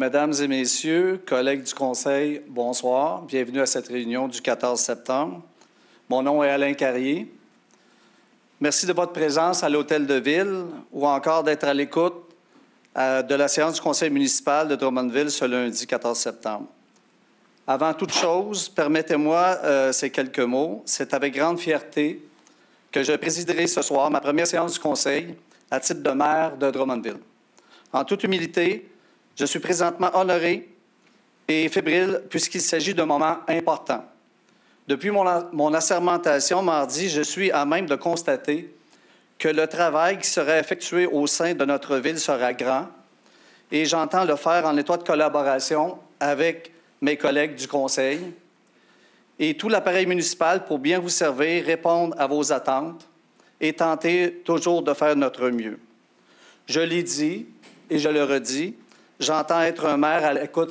Mesdames et messieurs, collègues du Conseil, bonsoir. Bienvenue à cette réunion du 14 septembre. Mon nom est Alain Carrier. Merci de votre présence à l'Hôtel de Ville ou encore d'être à l'écoute de la séance du Conseil municipal de Drummondville ce lundi 14 septembre. Avant toute chose, permettez-moi ces quelques mots. C'est avec grande fierté que je présiderai ce soir ma première séance du Conseil à titre de maire de Drummondville. En toute humilité, je suis présentement honoré et fébrile puisqu'il s'agit d'un moment important. Depuis mon assermentation mardi, je suis à même de constater que le travail qui sera effectué au sein de notre ville sera grand et j'entends le faire en étroite collaboration avec mes collègues du Conseil et tout l'appareil municipal pour bien vous servir, répondre à vos attentes et tenter toujours de faire notre mieux. Je l'ai dit et je le redis, j'entends être un maire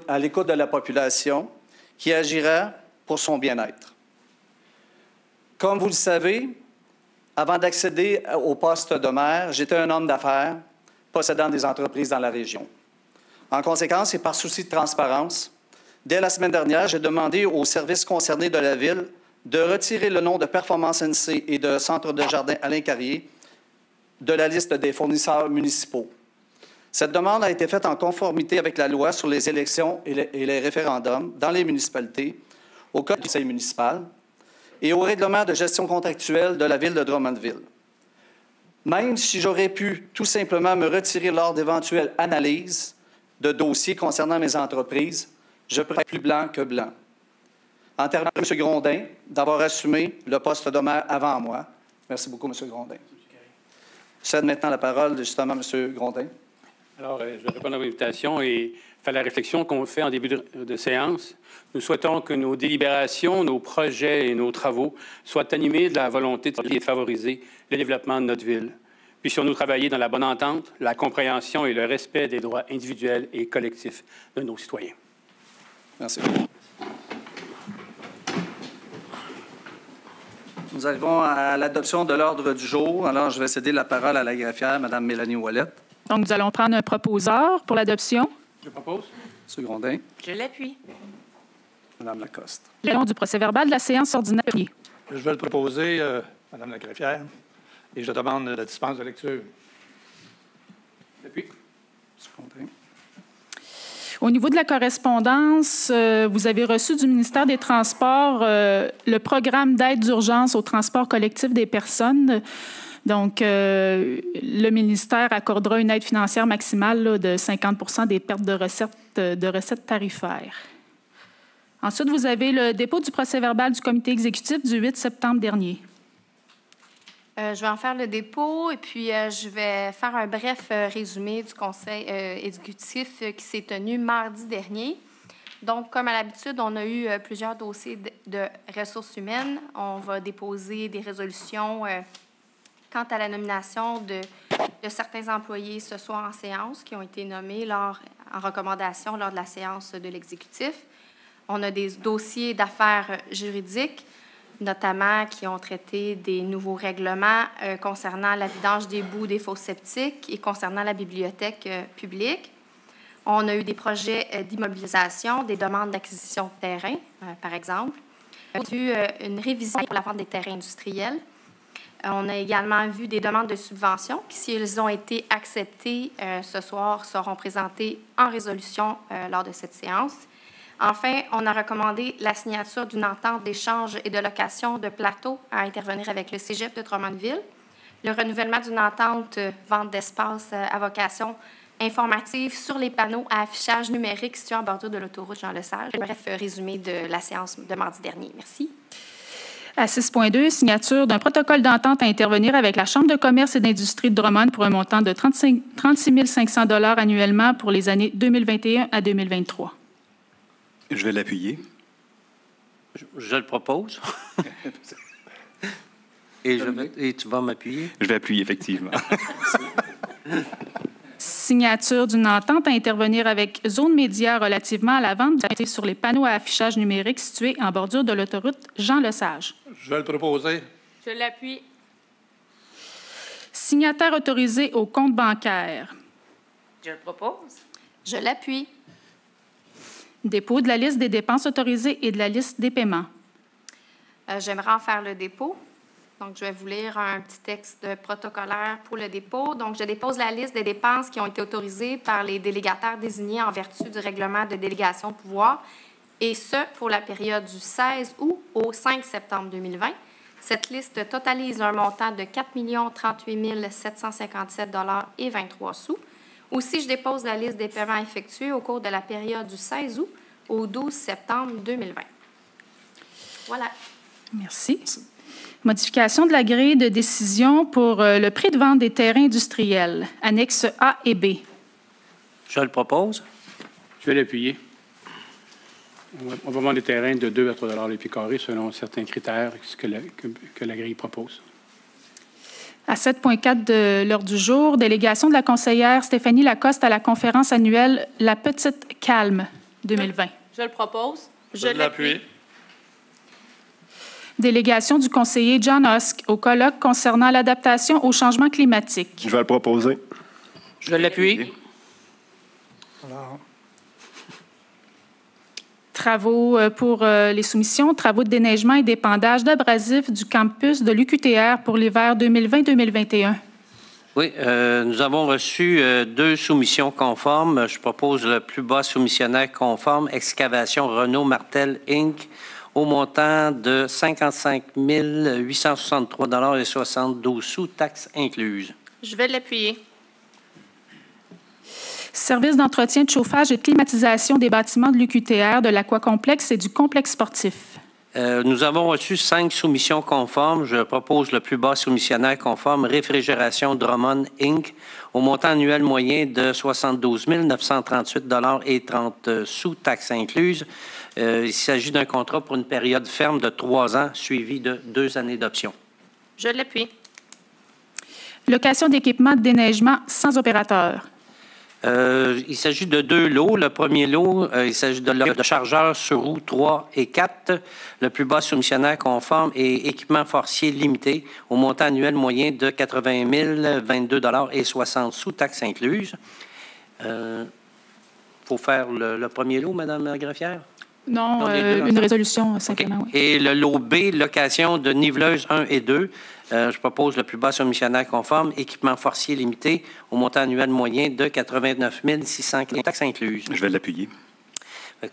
à l'écoute de la population qui agira pour son bien-être. Comme vous le savez, avant d'accéder au poste de maire, j'étais un homme d'affaires possédant des entreprises dans la région. En conséquence, et par souci de transparence, dès la semaine dernière, j'ai demandé aux services concernés de la Ville de retirer le nom de Performance NC et de Centre de jardin Alain Carrier de la liste des fournisseurs municipaux. Cette demande a été faite en conformité avec la loi sur les élections et les référendums dans les municipalités, au Code du Conseil municipal et au règlement de gestion contractuelle de la Ville de Drummondville. Même si j'aurais pu tout simplement me retirer lors d'éventuelles analyses de dossiers concernant mes entreprises, je préfère plus blanc que blanc. En termes de M. Grondin, d'avoir assumé le poste de maire avant moi. Merci beaucoup, M. Grondin. Je cède maintenant la parole justement à M. Grondin. Alors, je vais répondre à vos invitations et faire la réflexion qu'on fait en début de séance. Nous souhaitons que nos délibérations, nos projets et nos travaux soient animés de la volonté de favoriser le développement de notre ville. Puissions-nous travailler dans la bonne entente, la compréhension et le respect des droits individuels et collectifs de nos citoyens. Merci. Nous arrivons à l'adoption de l'ordre du jour. Alors, je vais céder la parole à la greffière, Mme Mélanie Ouellette. Donc, nous allons prendre un proposeur pour l'adoption. Je propose. M. Grondin. Je l'appuie. Mme Lacoste. Le long du procès-verbal de la séance ordinaire. Je vais le proposer, Mme la greffière, et je demande la dispense de lecture. J'appuie. M. Grondin. Au niveau de la correspondance, vous avez reçu du ministère des Transports le programme d'aide d'urgence au transport collectif des personnes. Donc, le ministère accordera une aide financière maximale là, de 50 des pertes de recettes tarifaires. Ensuite, vous avez le dépôt du procès-verbal du comité exécutif du 8 septembre dernier. Je vais en faire le dépôt et puis je vais faire un bref résumé du conseil exécutif qui s'est tenu mardi dernier. Donc, comme à l'habitude, on a eu plusieurs dossiers de ressources humaines. On va déposer des résolutions quant à la nomination de certains employés ce soir en séance qui ont été nommés en recommandation lors de la séance de l'exécutif. On a des dossiers d'affaires juridiques, notamment qui ont traité des nouveaux règlements concernant la vidange des boues des fosses septiques et concernant la bibliothèque publique. On a eu des projets d'immobilisation, des demandes d'acquisition de terrain, par exemple. On a eu une révision pour la vente des terrains industriels. On a également vu des demandes de subventions qui, si elles ont été acceptées ce soir, seront présentées en résolution lors de cette séance. Enfin, on a recommandé la signature d'une entente d'échange et de location de plateaux à intervenir avec le Cégep de Drummondville, le renouvellement d'une entente vente d'espace à vocation informative sur les panneaux à affichage numérique situés en bordure de l'autoroute Jean-Lesage. Bref, résumé de la séance de mardi dernier. Merci. À 6.2, signature d'un protocole d'entente à intervenir avec la Chambre de commerce et d'industrie de Drummond pour un montant de 36 500 $ annuellement pour les années 2021 à 2023. Je vais l'appuyer. Je le propose. Et tu vas m'appuyer? Je vais appuyer, effectivement. Signature d'une entente à intervenir avec Zone Média relativement à la vente sur les panneaux à affichage numérique situés en bordure de l'autoroute Jean-Lesage. Je vais le proposer. Je l'appuie. Signataire autorisé au compte bancaire. Je le propose. Je l'appuie. Dépôt de la liste des dépenses autorisées et de la liste des paiements. J'aimerais en faire le dépôt. Donc, je vais vous lire un petit texte protocolaire pour le dépôt. Donc, je dépose la liste des dépenses qui ont été autorisées par les délégataires désignés en vertu du règlement de délégation de pouvoir, et ce, pour la période du 16 août au 5 septembre 2020. Cette liste totalise un montant de 4 038 757 $ et 23 sous. Aussi, je dépose la liste des paiements effectués au cours de la période du 16 août au 12 septembre 2020. Voilà. Merci. Modification de la grille de décision pour le prix de vente des terrains industriels, annexes A et B. Je le propose. Je vais l'appuyer. On va vendre des terrains de 2 à 3 $ le pied carré selon certains critères que la grille propose. À 7.4 de l'ordre du jour, délégation de la conseillère Stéphanie Lacoste à la conférence annuelle La Petite Calme 2020. Je le propose. Je l'appuie. Délégation du conseiller John Husk au colloque concernant l'adaptation au changement climatique. Je vais le proposer. Je l'appuie. Alors, Travaux pour les soumissions, travaux de déneigement et d'épandage d'abrasifs du campus de l'UQTR pour l'hiver 2020-2021. Oui, nous avons reçu 2 soumissions conformes. Je propose le plus bas soumissionnaire conforme, Excavation Renault Martel Inc., au montant de 55 863 $ et 72 sous, taxes incluses. Je vais l'appuyer. Service d'entretien de chauffage et de climatisation des bâtiments de l'UQTR, de l'aquacomplexe et du complexe sportif. Nous avons reçu 5 soumissions conformes. Je propose le plus bas soumissionnaire conforme, Réfrigération Drummond Inc., au montant annuel moyen de 72 938 $ et 30 sous, taxes incluses. Il s'agit d'un contrat pour une période ferme de 3 ans, suivi de 2 années d'option. Je l'appuie. Location d'équipements de déneigement sans opérateur. Il s'agit de 2 lots. Le premier lot, il s'agit de chargeurs sur roue 3 et 4. Le plus bas soumissionnaire conforme et équipement forcier limité au montant annuel moyen de 80 022 $ et 60 sous, taxes incluses. Faut faire le premier lot, Mme la greffière? Non, une résolution, simplement. Okay. Oui. Et le lot B, location de niveleuses 1 et 2. Je propose le plus bas soumissionnaire conforme, équipement forcier limité, au montant annuel moyen de 89 615 taxes incluses. Je vais l'appuyer.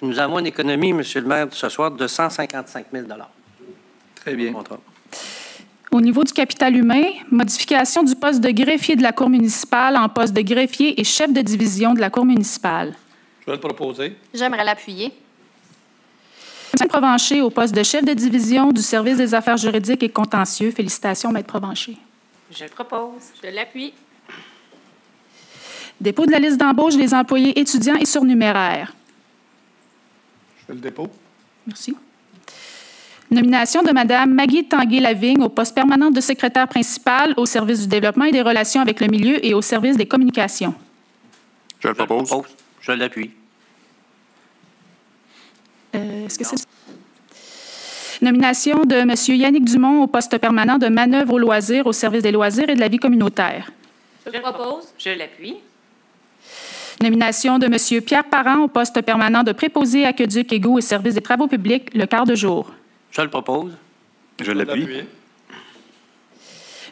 Nous avons une économie, M. le maire, ce soir, de 155 000 $. Très bien. Au niveau du capital humain, modification du poste de greffier de la Cour municipale en poste de greffier et chef de division de la Cour municipale. je vais le proposer. J'aimerais l'appuyer. Provencher au poste de chef de division du service des affaires juridiques et contentieux. Félicitations, Maître Provencher. Je le propose. Je l'appuie. Dépôt de la liste d'embauche des employés étudiants et surnuméraires. Je fais le dépôt. Merci. Nomination de Mme Maggie Tanguay-Lavigne au poste permanent de secrétaire principale au service du développement et des relations avec le milieu et au service des communications. Je le propose. Je l'appuie. Est-ce que c'est... Nomination de M. Yannick Dumont au poste permanent de manœuvre aux loisirs au service des loisirs et de la vie communautaire. Je le propose. Je l'appuie. Nomination de M. Pierre Parent au poste permanent de préposé à aqueduc et goût au service des travaux publics, le quart de jour. Je le propose. Je l'appuie.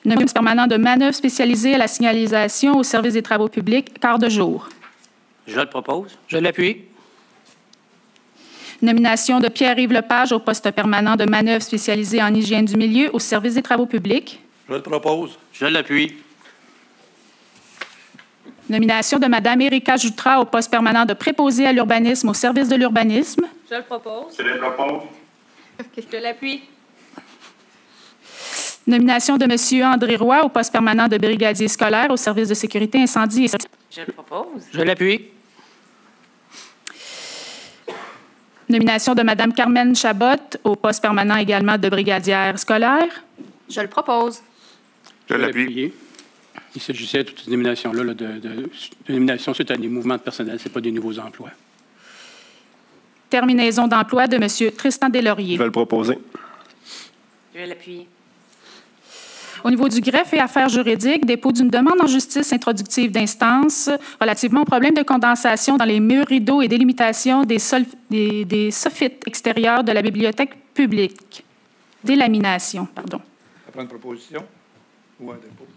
Nomination permanent de manœuvre spécialisée à la signalisation au service des travaux publics, quart de jour. Je le propose. Je l'appuie. Nomination de Pierre-Yves Lepage au poste permanent de manœuvre spécialisée en hygiène du milieu au service des travaux publics. Je le propose. Je l'appuie. Nomination de Mme Érika Jutras au poste permanent de préposé à l'urbanisme au service de l'urbanisme. Je le propose. Je le propose. Je l'appuie. Nomination de M. André Roy au poste permanent de brigadier scolaire au service de sécurité incendie et... Je le propose. Je l'appuie. Nomination de Mme Carmen Chabot au poste permanent également de brigadière scolaire. Je le propose. Je l'appuie. L'appuyer. Il s'agissait de toutes ces nominations-là de nominations suite à des mouvements de personnel, ce n'est pas des nouveaux emplois. Terminaison d'emploi de M. Tristan Deslauriers. Je vais le proposer. Je vais l'appuyer. Au niveau du greffe et affaires juridiques, dépôt d'une demande en justice introductive d'instance relativement au problème de condensation dans les murs, rideaux et délimitation des soffites extérieurs de la bibliothèque publique. Délamination, pardon. Ça prend une proposition ou un dépôt?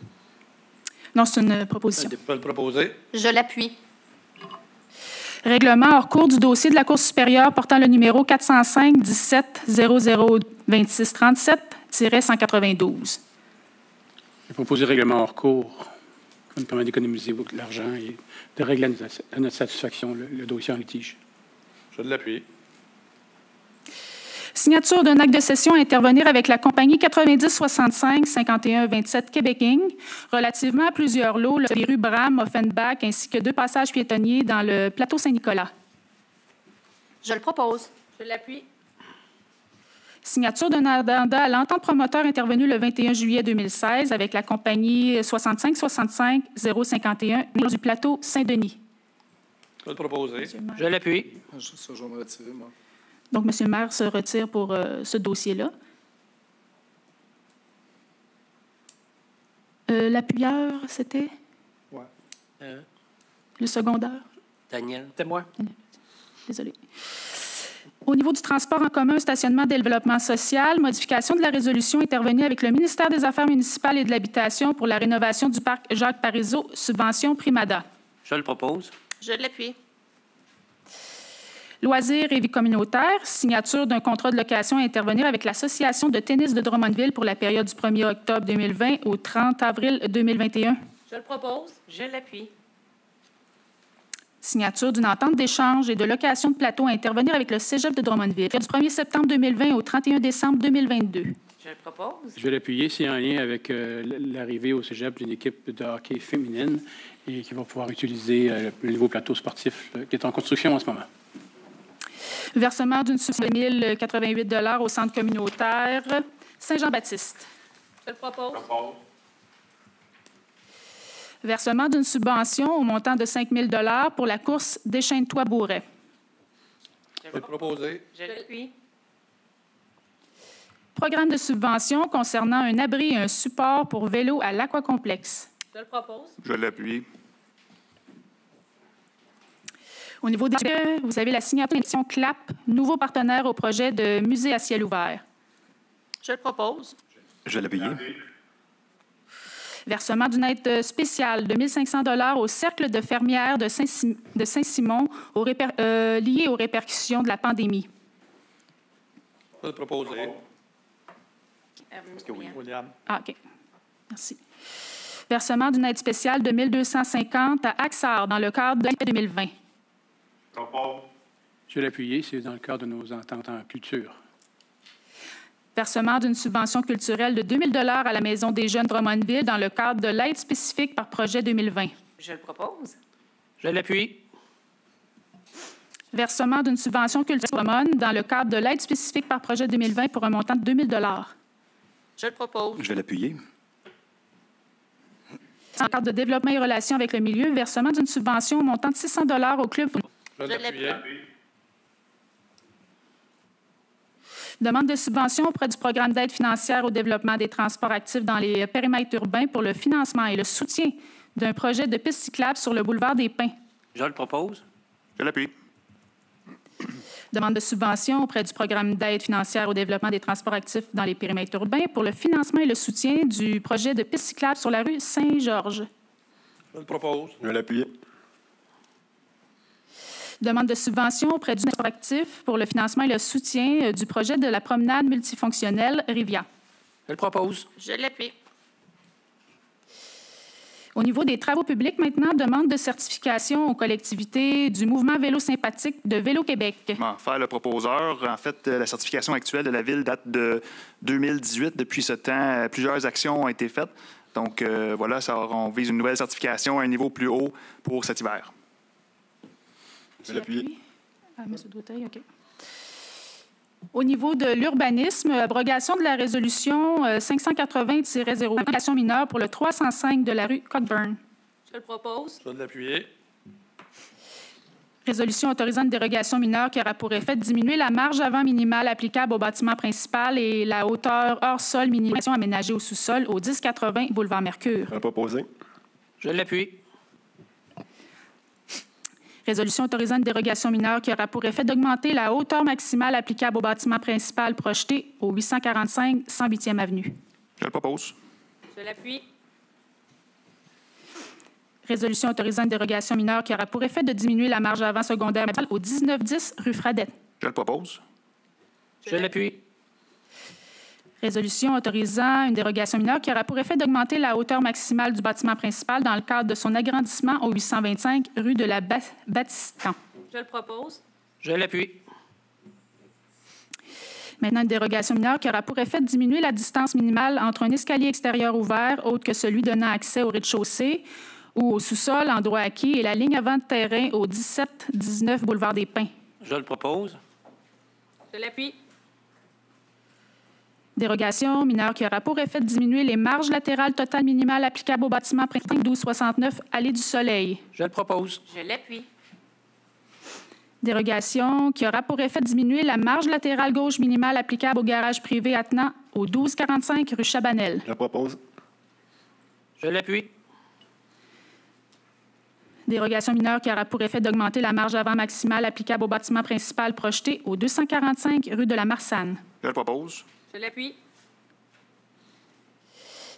Non, c'est une proposition. Je peux le proposer. Je l'appuie. Règlement hors cours du dossier de la Cour supérieure portant le numéro 405-17-00-2637-192. Je propose le règlement hors cours qui nous permet d'économiser de l'argent et de régler à notre satisfaction le dossier en litige. Je l'appuie. Signature d'un acte de cession à intervenir avec la compagnie 9065-5127 Québec Inc. relativement à plusieurs lots, les rues Bram, Offenbach, ainsi que 2 passages piétonniers dans le plateau Saint-Nicolas. Je le propose. Je l'appuie. Signature d'un addenda à l'entente promoteur intervenue le 21 juillet 2016 avec la compagnie 65-65-051 du plateau Saint-Denis. Je peux le proposer. Je l'appuie. Ça, je vais me retirer, moi. Donc, M. le maire se retire pour ce dossier-là. L'appuyeur, c'était? Oui. Le secondaire? Daniel. C'est moi. Désolée. Au niveau du transport en commun, stationnement, développement social, modification de la résolution intervenue avec le ministère des Affaires municipales et de l'Habitation pour la rénovation du parc Jacques-Parizeau, subvention Primada. Je le propose. Je l'appuie. Loisirs et vie communautaire, signature d'un contrat de location à intervenir avec l'Association de tennis de Drummondville pour la période du 1er octobre 2020 au 30 avril 2021. Je le propose. Je l'appuie. Signature d'une entente d'échange et de location de plateau à intervenir avec le Cégep de Drummondville du 1er septembre 2020 au 31 décembre 2022. Je le propose. Je vais l'appuyer. C'est en lien avec l'arrivée au cégep d'une équipe de hockey féminine et qui va pouvoir utiliser le nouveau plateau sportif qui est en construction en ce moment. Versement d'une subvention de 1 088 $ au centre communautaire Saint-Jean-Baptiste. Je le propose. Versement d'une subvention au montant de 5 000 $ pour la course Déchaîne-toi-Bourret. Je peux le proposer. Je l'appuie. Programme de subvention concernant un abri et un support pour vélo à l'Aquacomplexe. Je le propose. Je l'appuie. Au niveau des vous avez la signature d'édition CLAP, nouveau partenaire au projet de musée à ciel ouvert. Je le propose. Je vais l'appuyer. Versement d'une aide spéciale de 1 500 $ au Cercle de fermières de Saint-Simon lié aux répercussions de la pandémie. Je peux le proposer. Oui. William. Ah, OK. Merci. Versement d'une aide spéciale de 1 250 à Axar dans le cadre de l'année 2020. Je vais l'appuyer. C'est dans le cadre de nos ententes en culture. Versement d'une subvention culturelle de 2 000 $ à la Maison des jeunes Drummondville dans le cadre de l'aide spécifique par projet 2020. Je le propose. Je l'appuie. Versement d'une subvention culturelle Drummond dans le cadre de l'aide spécifique par projet 2020 pour un montant de 2 000 $. Je le propose. Je vais l'appuyer. Dans le cadre de développement et relations avec le milieu, versement d'une subvention au montant de 600 $ au club. Je l'appuie. Demande de subvention auprès du programme d'aide financière au développement des transports actifs dans les périmètres urbains pour le financement et le soutien d'un projet de piste cyclable sur le boulevard des Pins. Je le propose. Je l'appuie. Demande de subvention auprès du programme d'aide financière au développement des transports actifs dans les périmètres urbains pour le financement et le soutien du projet de piste cyclable sur la rue Saint-Georges. Je le propose. Je l'appuie. Demande de subvention auprès du transport actif pour le financement et le soutien du projet de la promenade multifonctionnelle Rivia. Je le propose. Je l'appuie. Au niveau des travaux publics, maintenant, demande de certification aux collectivités du mouvement Vélo sympathique de Vélo-Québec. Faire le proposeur. En fait, la certification actuelle de la Ville date de 2018. Depuis ce temps, plusieurs actions ont été faites. Donc, voilà, on vise une nouvelle certification à un niveau plus haut pour cet hiver. Je l'appuie. Ah, M. Douteil, OK. Au niveau de l'urbanisme, abrogation de la résolution 580-0, application mineure pour le 305 de la rue Cockburn. Je le propose. Je vais l'appuyer. Résolution autorisant une dérogation mineure qui aura pour effet de diminuer la marge avant minimale applicable au bâtiment principal et la hauteur hors sol minimale aménagée au sous-sol au 1080 boulevard Mercure. Proposé. Je l'appuie. Résolution autorisant une dérogation mineure qui aura pour effet d'augmenter la hauteur maximale applicable au bâtiment principal projeté au 845 108e Avenue. Je le propose. Je l'appuie. Résolution autorisant une dérogation mineure qui aura pour effet de diminuer la marge avant secondaire au 1910 rue Fradette. Je le propose. Je l'appuie. Résolution autorisant une dérogation mineure qui aura pour effet d'augmenter la hauteur maximale du bâtiment principal dans le cadre de son agrandissement au 825 rue de la Batistan. Je le propose. Je l'appuie. Maintenant, une dérogation mineure qui aura pour effet de diminuer la distance minimale entre un escalier extérieur ouvert, autre que celui donnant accès au rez-de-chaussée ou au sous-sol en droit acquis, et la ligne avant de terrain au 17-19 boulevard des Pins. Je le propose. Je l'appuie. Dérogation mineure qui aura pour effet de diminuer les marges latérales totales minimales applicables au bâtiment principal 1269 Allée du Soleil. Je le propose. Je l'appuie. Dérogation qui aura pour effet de diminuer la marge latérale gauche minimale applicable au garage privé attenant au 1245 rue Chabanel. Je propose. Je l'appuie. Dérogation mineure qui aura pour effet d'augmenter la marge avant maximale applicable au bâtiment principal projeté au 245 rue de la Marsanne. Je le propose. Je l'appuie.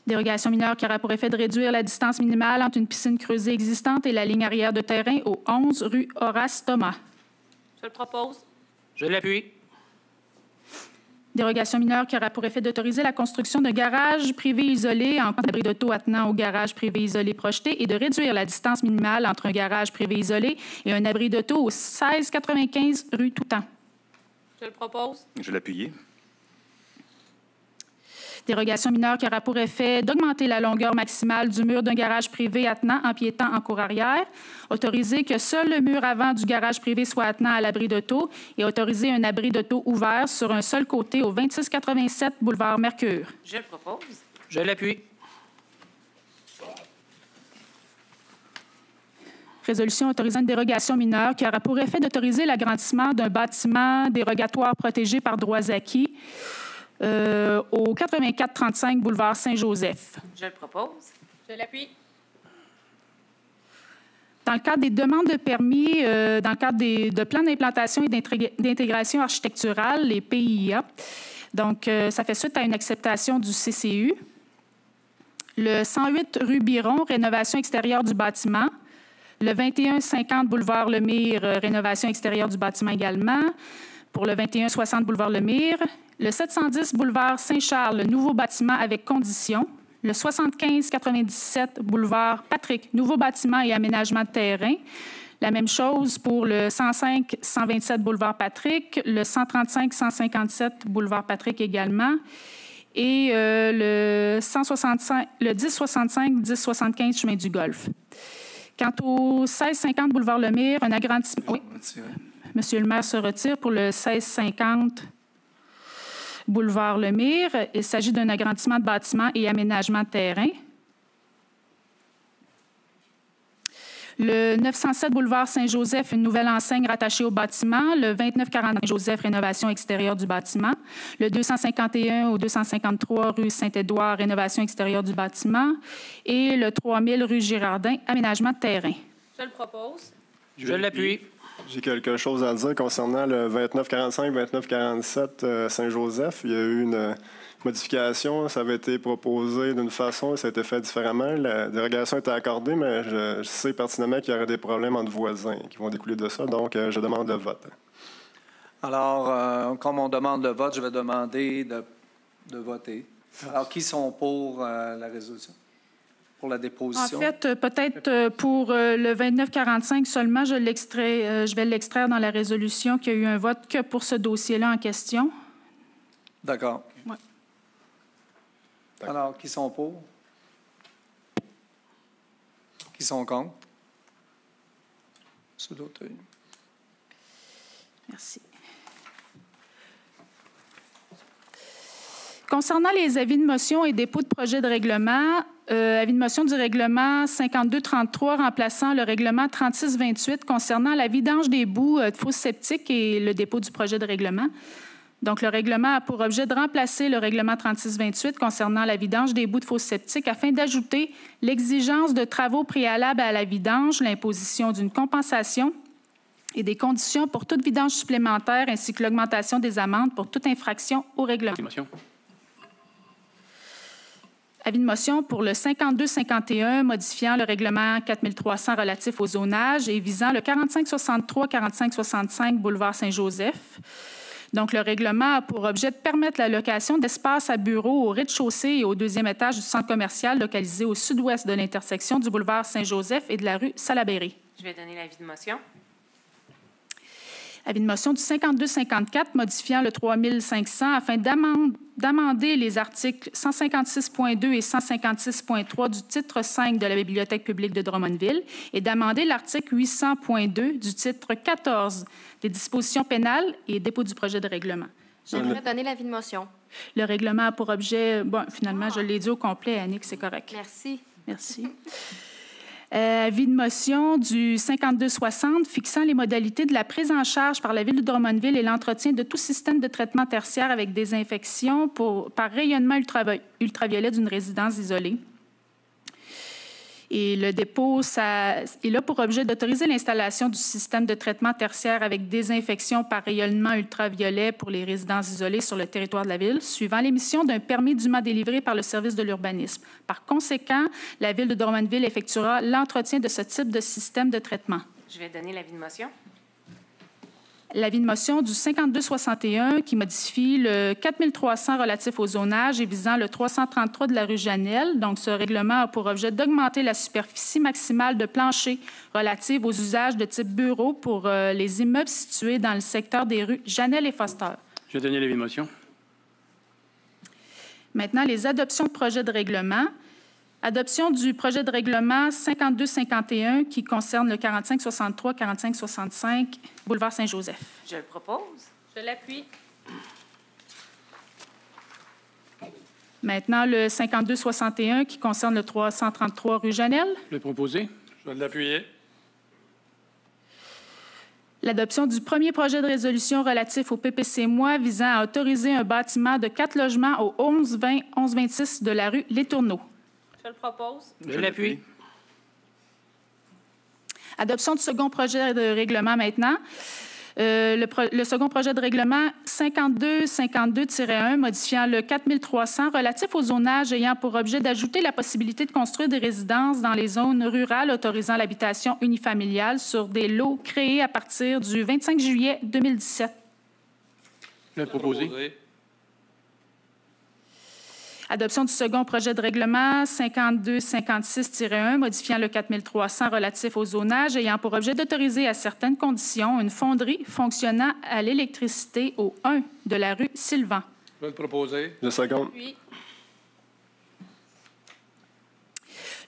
Dérogation mineure qui aura pour effet de réduire la distance minimale entre une piscine creusée existante et la ligne arrière de terrain au 11 rue Horace Thomas. Je le propose. Je l'appuie. Dérogation mineure qui aura pour effet d'autoriser la construction d'un garage privé isolé en compte d'abri d'auto attenant au garage privé isolé projeté et de réduire la distance minimale entre un garage privé isolé et un abri d'auto au 1695 rue Toutan. Je le propose. Je l'appuie. Dérogation mineure qui aura pour effet d'augmenter la longueur maximale du mur d'un garage privé attenant en piétant en cour arrière, autoriser que seul le mur avant du garage privé soit attenant à l'abri d'auto et autoriser un abri d'auto ouvert sur un seul côté au 2687 boulevard Mercure. Je le propose. Je l'appuie. Résolution autorisant une dérogation mineure qui aura pour effet d'autoriser l'agrandissement d'un bâtiment dérogatoire protégé par droits acquis au 8435 boulevard Saint-Joseph. Je le propose. Je l'appuie. Dans le cadre des demandes de permis, dans le cadre de plans d'implantation et d'intégration architecturale, les PIA, donc ça fait suite à une acceptation du CCU. Le 108 rue Biron, rénovation extérieure du bâtiment. Le 2150 boulevard Lemire, rénovation extérieure du bâtiment également. Pour le 2160 boulevard Lemire. Le 710 boulevard Saint-Charles, nouveau bâtiment avec conditions. Le 7597 boulevard Patrick, nouveau bâtiment et aménagement de terrain. La même chose pour le 105-127 boulevard Patrick, le 135-157 boulevard Patrick également. Et le 1065-1075 chemin du Golfe. Quant au 1650 boulevard Lemire, un agrandissement... Oui. Monsieur le maire se retire pour le 1650 boulevard Lemire. Il s'agit d'un agrandissement de bâtiment et aménagement de terrain. Le 907 boulevard Saint-Joseph, une nouvelle enseigne rattachée au bâtiment. Le 2940 Saint-Joseph, rénovation extérieure du bâtiment. Le 251 au 253 rue Saint-Édouard, rénovation extérieure du bâtiment. Et le 3000 rue Girardin, aménagement de terrain. Je le propose. Je l'appuie. J'ai quelque chose à dire concernant le 2945-2947 Saint-Joseph. Il y a eu une modification. Ça avait été proposé d'une façon et ça a été fait différemment. La dérogation a été accordée, mais je sais pertinemment qu'il y aurait des problèmes entre voisins qui vont découler de ça. Donc, je demande le vote. Alors, comme on demande le vote, je vais demander de voter. Alors, qui sont pour la résolution? Pour la déposition? En fait, peut-être pour le 2945 seulement, je vais l'extraire dans la résolution qu'il y a eu un vote que pour ce dossier-là en question. D'accord. Ouais. Alors, qui sont pour? Qui sont contre? Sous l'autre. Merci. Concernant les avis de motion et dépôt de projet de règlement, avis de motion du règlement 52-33 remplaçant le règlement 36-28 concernant la vidange des boues de fosses septiques et le dépôt du projet de règlement. Donc, le règlement a pour objet de remplacer le règlement 36-28 concernant la vidange des boues de fosses septiques afin d'ajouter l'exigence de travaux préalables à la vidange, l'imposition d'une compensation et des conditions pour toute vidange supplémentaire ainsi que l'augmentation des amendes pour toute infraction au règlement. Avis de motion pour le 52-51 modifiant le règlement 4300 relatif au zonage et visant le 4563-4565 boulevard Saint-Joseph. Donc, le règlement a pour objet de permettre la location d'espaces à bureaux au rez-de-chaussée et au deuxième étage du centre commercial localisé au sud-ouest de l'intersection du boulevard Saint-Joseph et de la rue Salaberry. Je vais donner l'avis de motion. Avis de motion du 52-54 modifiant le 3500 afin d'amender les articles 156.2 et 156.3 du titre 5 de la Bibliothèque publique de Drummondville et d'amender l'article 800.2 du titre 14 des dispositions pénales et dépôt du projet de règlement. J'aimerais donner l'avis de motion. Le règlement a pour objet... Bon, finalement, je l'ai dit au complet, Annick, c'est correct. Merci. Merci. Avis de motion du 52-60 fixant les modalités de la prise en charge par la Ville de Drummondville et l'entretien de tout système de traitement tertiaire avec désinfection par rayonnement ultraviolet d'une résidence isolée. Et le dépôt, il a pour objet d'autoriser l'installation du système de traitement tertiaire avec désinfection par rayonnement ultraviolet pour les résidences isolées sur le territoire de la Ville, suivant l'émission d'un permis dûment délivré par le service de l'urbanisme. Par conséquent, la Ville de Drummondville effectuera l'entretien de ce type de système de traitement. Je vais donner l'avis de motion. L'avis de motion du 52-61 qui modifie le 4300 relatif au zonage et visant le 333 de la rue Janelle. Donc, ce règlement a pour objet d'augmenter la superficie maximale de plancher relative aux usages de type bureau pour les immeubles situés dans le secteur des rues Janelle et Foster. Je vais donner l'avis de motion. Maintenant, les adoptions de projets de règlement. Adoption du projet de règlement 52-51 qui concerne le 45-63-45-65 boulevard Saint-Joseph. Je le propose. Je l'appuie. Maintenant, le 52-61 qui concerne le 333 rue Janelle. Je vais proposer. Je vais l'appuyer. L'adoption du premier projet de résolution relatif au PPC-MOI visant à autoriser un bâtiment de 4 logements au 11-20-11-26 de la rue Les Tourneaux. Je le propose. Je l'appuie. Adoption du second projet de règlement maintenant. Le second projet de règlement 52-52-1 modifiant le 4300 relatif au zonage ayant pour objet d'ajouter la possibilité de construire des résidences dans les zones rurales autorisant l'habitation unifamiliale sur des lots créés à partir du 25 juillet 2017. Je vais proposer. Adoption du second projet de règlement 52-56-1 modifiant le 4300 relatif au zonage ayant pour objet d'autoriser à certaines conditions une fonderie fonctionnant à l'électricité au 1 de la rue Sylvan. Je vais le proposer. Le second. Puis,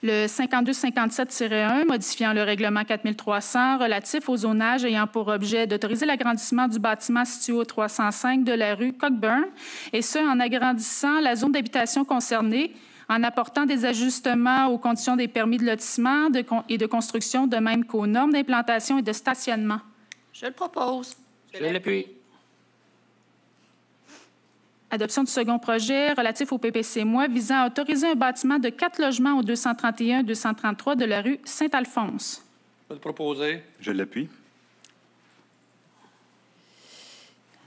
Le 52-57-1 modifiant le règlement 4300 relatif au zonage ayant pour objet d'autoriser l'agrandissement du bâtiment situé au 305 de la rue Cockburn, et ce, en agrandissant la zone d'habitation concernée, en apportant des ajustements aux conditions des permis de lotissement et de construction, de même qu'aux normes d'implantation et de stationnement. Je le propose. Je l'appuie. Adoption du second projet relatif au PPC-MOI visant à autoriser un bâtiment de 4 logements au 231-233 de la rue Saint-Alphonse. Je vais le proposer. Je l'appuie.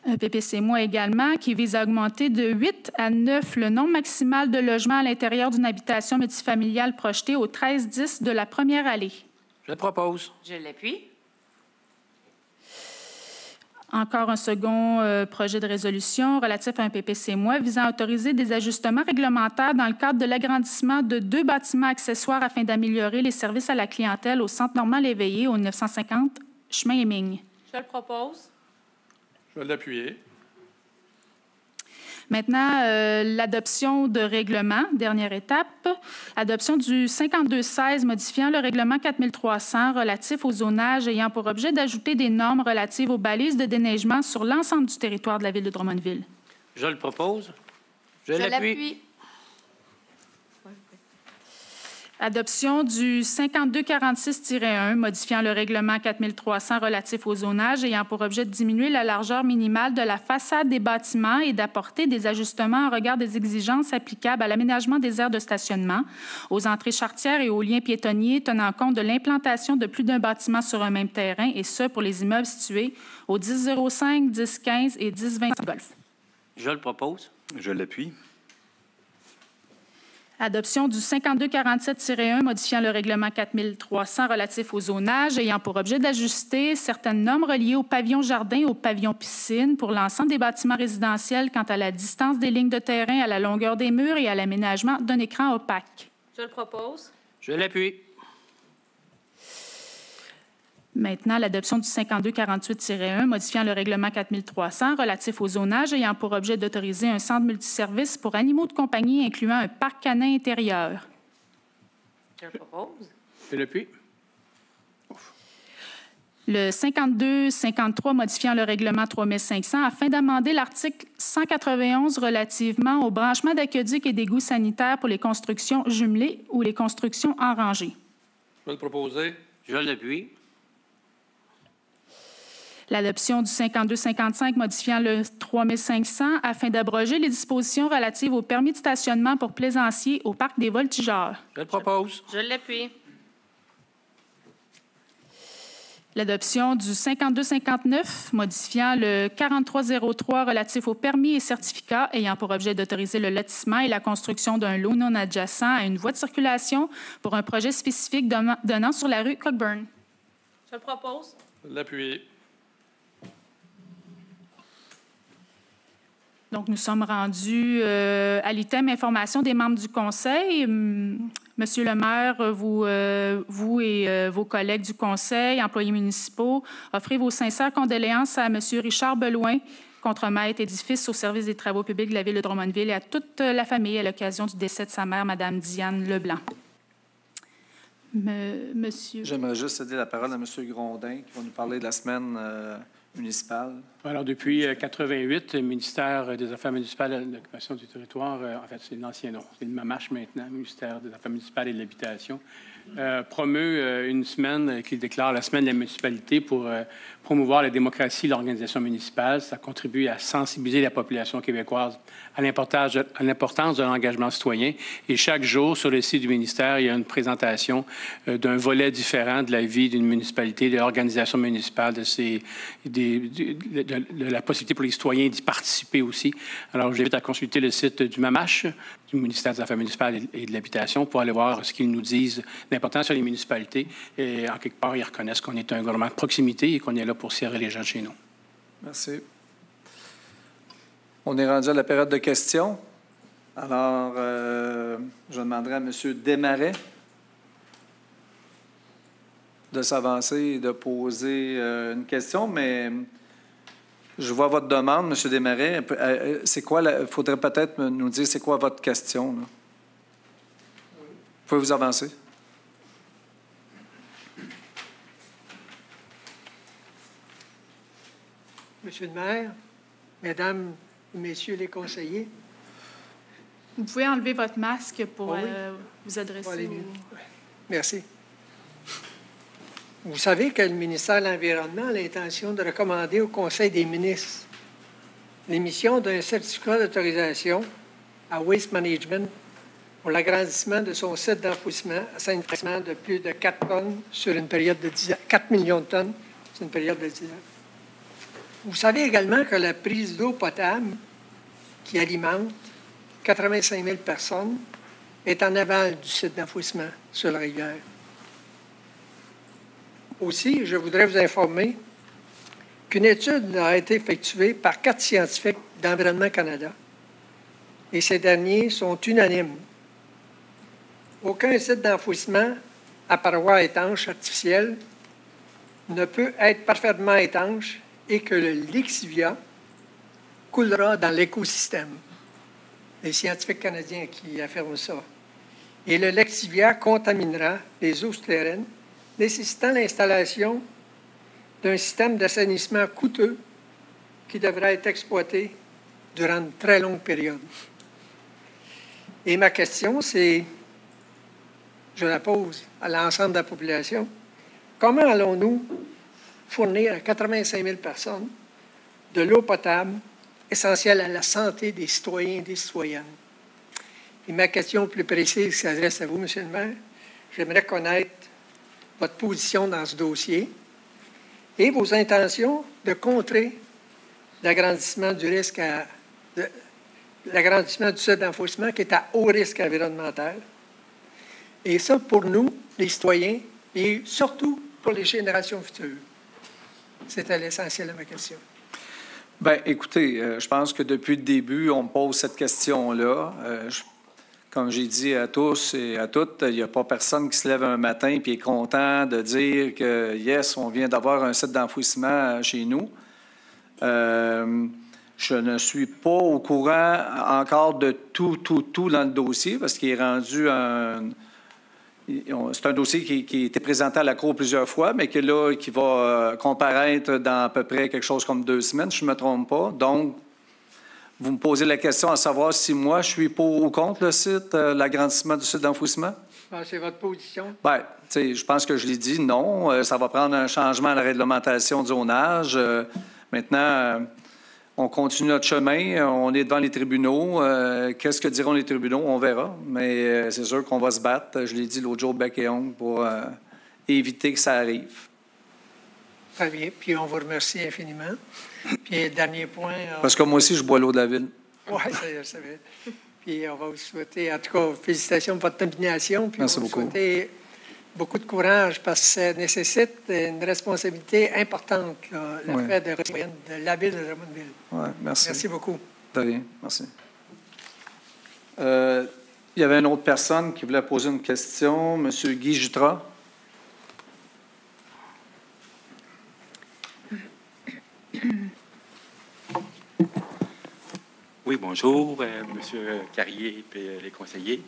Un PPC-MOI également qui vise à augmenter de 8 à 9 le nombre maximal de logements à l'intérieur d'une habitation multifamiliale projetée au 13-10 de la première allée. Je le propose. je l'appuie. Encore un second projet de résolution relatif à un PPC-MOI visant à autoriser des ajustements réglementaires dans le cadre de l'agrandissement de 2 bâtiments accessoires afin d'améliorer les services à la clientèle au Centre Normand-Léveillé au 950 chemin Héming. Je le propose. Je vais l'appuyer. Maintenant, l'adoption de règlement, dernière étape. Adoption du 52-16 modifiant le règlement 4300 relatif au zonage ayant pour objet d'ajouter des normes relatives aux balises de déneigement sur l'ensemble du territoire de la Ville de Drummondville. Je le propose. Je l'appuie. Adoption du 5246-1, modifiant le règlement 4300 relatif au zonage ayant pour objet de diminuer la largeur minimale de la façade des bâtiments et d'apporter des ajustements en regard des exigences applicables à l'aménagement des aires de stationnement, aux entrées charretières et aux liens piétonniers tenant compte de l'implantation de plus d'un bâtiment sur un même terrain, et ce pour les immeubles situés au 1005, 1015 et 1020 Golf. Je le propose. Je l'appuie. Adoption du 5247-1 modifiant le règlement 4300 relatif au zonage ayant pour objet d'ajuster certaines normes reliées au pavillon jardin et au pavillon piscine pour l'ensemble des bâtiments résidentiels quant à la distance des lignes de terrain, à la longueur des murs et à l'aménagement d'un écran opaque. Je le propose. Je l'appuie. Maintenant, l'adoption du 5248-1 modifiant le règlement 4300 relatif au zonage ayant pour objet d'autoriser un centre multiservice pour animaux de compagnie incluant un parc canin intérieur. Je le propose. Je l'appuie. Le 5253 modifiant le règlement 3500 afin d'amender l'article 191 relativement au branchement d'aqueducs et d'égouts sanitaires pour les constructions jumelées ou les constructions en rangée. Je vais le proposer. Je l'appuie. L'adoption du 5255 modifiant le 3500 afin d'abroger les dispositions relatives au permis de stationnement pour plaisanciers au parc des Voltigeurs. Je le propose. Je l'appuie. L'adoption du 5259 modifiant le 4303 relatif au permis et certificats ayant pour objet d'autoriser le lotissement et la construction d'un lot non adjacent à une voie de circulation pour un projet spécifique donnant sur la rue Cockburn. Je le propose. Je l'appuie. Donc, nous sommes rendus à l'item information des membres du Conseil. Monsieur le maire, vous et vos collègues du Conseil, employés municipaux, offrez vos sincères condoléances à Monsieur Richard Belouin, contremaître édifice au service des travaux publics de la ville de Drummondville et à toute la famille à l'occasion du décès de sa mère, Mme Diane Leblanc. Monsieur. J'aimerais juste céder la parole à M. Grondin qui va nous parler de la semaine municipale. Alors, depuis 1988, le ministère des Affaires municipales et de l'occupation du territoire, en fait, c'est l'ancien nom, c'est le MAMACH maintenant, ministère des Affaires municipales et de l'habitation, promeut une semaine qu'il déclare la semaine de la municipalité pour promouvoir la démocratie et l'organisation municipale. Ça contribue à sensibiliser la population québécoise à l'importance de l'engagement citoyen. Et chaque jour, sur le site du ministère, il y a une présentation d'un volet différent de la vie d'une municipalité, de l'organisation municipale, de la possibilité pour les citoyens d'y participer aussi. Alors, j'invite à consulter le site du MAMACH, du ministère des Affaires municipales et de l'Habitation, pour aller voir ce qu'ils nous disent d'important sur les municipalités. Et en quelque part, ils reconnaissent qu'on est un gouvernement de proximité et qu'on est là pour serrer les gens chez nous. Merci. On est rendu à la période de questions. Alors, je demanderai à M. Desmarais de s'avancer et de poser une question, mais je vois votre demande, M. Desmarais. C'est quoi? Il faudrait peut-être nous dire c'est quoi votre question. Là. Vous pouvez vous avancer. Monsieur le maire, mesdames, messieurs les conseillers. Vous pouvez enlever votre masque pour vous adresser. Merci. Vous savez que le ministère de l'Environnement a l'intention de recommander au Conseil des ministres l'émission d'un certificat d'autorisation à Waste Management pour l'agrandissement de son site d'enfouissement à Saint-François de plus de 4 tonnes sur une période de 10 ans, 4 millions de tonnes sur une période de 10 ans. Vous savez également que la prise d'eau potable qui alimente 85 000 personnes est en aval du site d'enfouissement sur la rivière. Aussi, je voudrais vous informer qu'une étude a été effectuée par 4 scientifiques d'Environnement Canada et ces derniers sont unanimes. Aucun site d'enfouissement à parois étanches artificielles ne peut être parfaitement étanche et que le lixivia coulera dans l'écosystème. Les scientifiques canadiens qui affirment ça. Et le lixivia contaminera les eaux souterraines, nécessitant l'installation d'un système d'assainissement coûteux qui devra être exploité durant une très longue période. Et ma question, c'est, je la pose à l'ensemble de la population, comment allons-nous fournir à 85 000 personnes de l'eau potable essentielle à la santé des citoyens et des citoyennes? Et ma question plus précise s'adresse à vous, M. le maire. J'aimerais connaître votre position dans ce dossier et vos intentions de contrer l'agrandissement du risque l'agrandissement du site d'enfouissement qui est à haut risque environnemental. Et ça, pour nous, les citoyens, et surtout pour les générations futures. C'était l'essentiel de ma question. Bien, écoutez, je pense que depuis le début, on me pose cette question-là. Comme j'ai dit à tous et à toutes, il n'y a pas personne qui se lève un matin et est content de dire que, yes, on vient d'avoir un site d'enfouissement chez nous. Je ne suis pas au courant encore de tout dans le dossier parce qu'il est rendu c'est un dossier qui a été présenté à la Cour plusieurs fois, mais qui va comparaître dans à peu près quelque chose comme 2 semaines, si je ne me trompe pas. Donc, vous me posez la question à savoir si moi, je suis pour ou contre le site, l'agrandissement du site d'enfouissement? C'est votre position? Bien, je pense que je l'ai dit, non. Ça va prendre un changement à la réglementation du zonage. Maintenant, on continue notre chemin. On est devant les tribunaux. Qu'est-ce que diront les tribunaux? On verra. Mais c'est sûr qu'on va se battre, je l'ai dit l'autre jour, bec et ongle, pour éviter que ça arrive. Très bien. Puis on vous remercie infiniment. Puis dernier point... Parce que moi aussi, je bois l'eau de la ville. Oui, ça va. Puis on va vous souhaiter, en tout cas, félicitations pour votre nomination. Puis merci on va beaucoup. Vous souhaiter beaucoup de courage parce que ça nécessite une responsabilité importante, le fait de la ville de Drummondville. Oui, merci. Merci beaucoup. De rien, merci. Il y avait une autre personne qui voulait poser une question, M. Guy Jutras. Oui, bonjour, M. Carrier et les conseillers.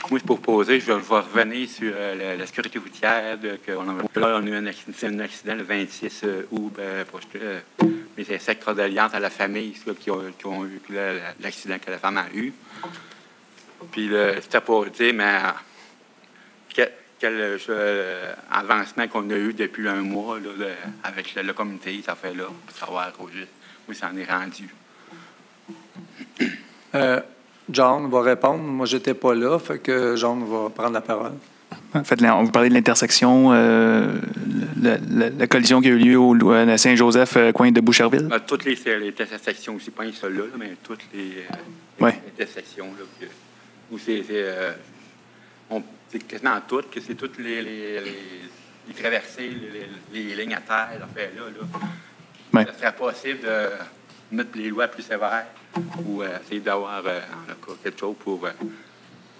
Moi, pour poser, je vais revenir sur la sécurité routière. On a eu un accident le 26 août. Mes insectes condoléances à la famille qui ont eu l'accident que la femme a eu. Puis, c'était pour dire, mais quel avancement qu'on a eu depuis un mois là, avec le comité, ça fait là, pour savoir où ça en est rendu. John va répondre. Moi, je n'étais pas là, fait que John va prendre la parole. En fait, on vous parlait de l'intersection, la collision qui a eu lieu à Saint-Joseph, coin de Boucherville. Toutes les intersections aussi, pas celle-là, mais toutes les intersections. Là, où c'est quasiment toutes, que c'est toutes les traversées, les lignes à terre, là. Ça serait possible de mettre les lois plus sévères ou essayer d'avoir quelque chose pour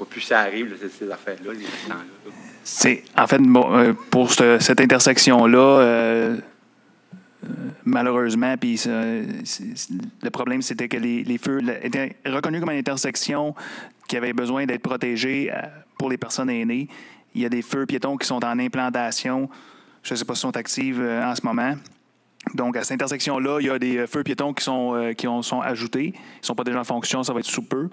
plus ça arrive, ces affaires-là, les accidents-là. C'est, en fait, pour cette intersection-là, malheureusement, puis le problème, c'était que les feux étaient reconnus comme une intersection qui avait besoin d'être protégée pour les personnes aînées. Il y a des feux piétons qui sont en implantation. Je ne sais pas s'ils sont actifs en ce moment. Donc, à cette intersection-là, il y a des feux piétons qui sont ajoutés. Ils ne sont pas déjà en fonction, ça va être sous peu.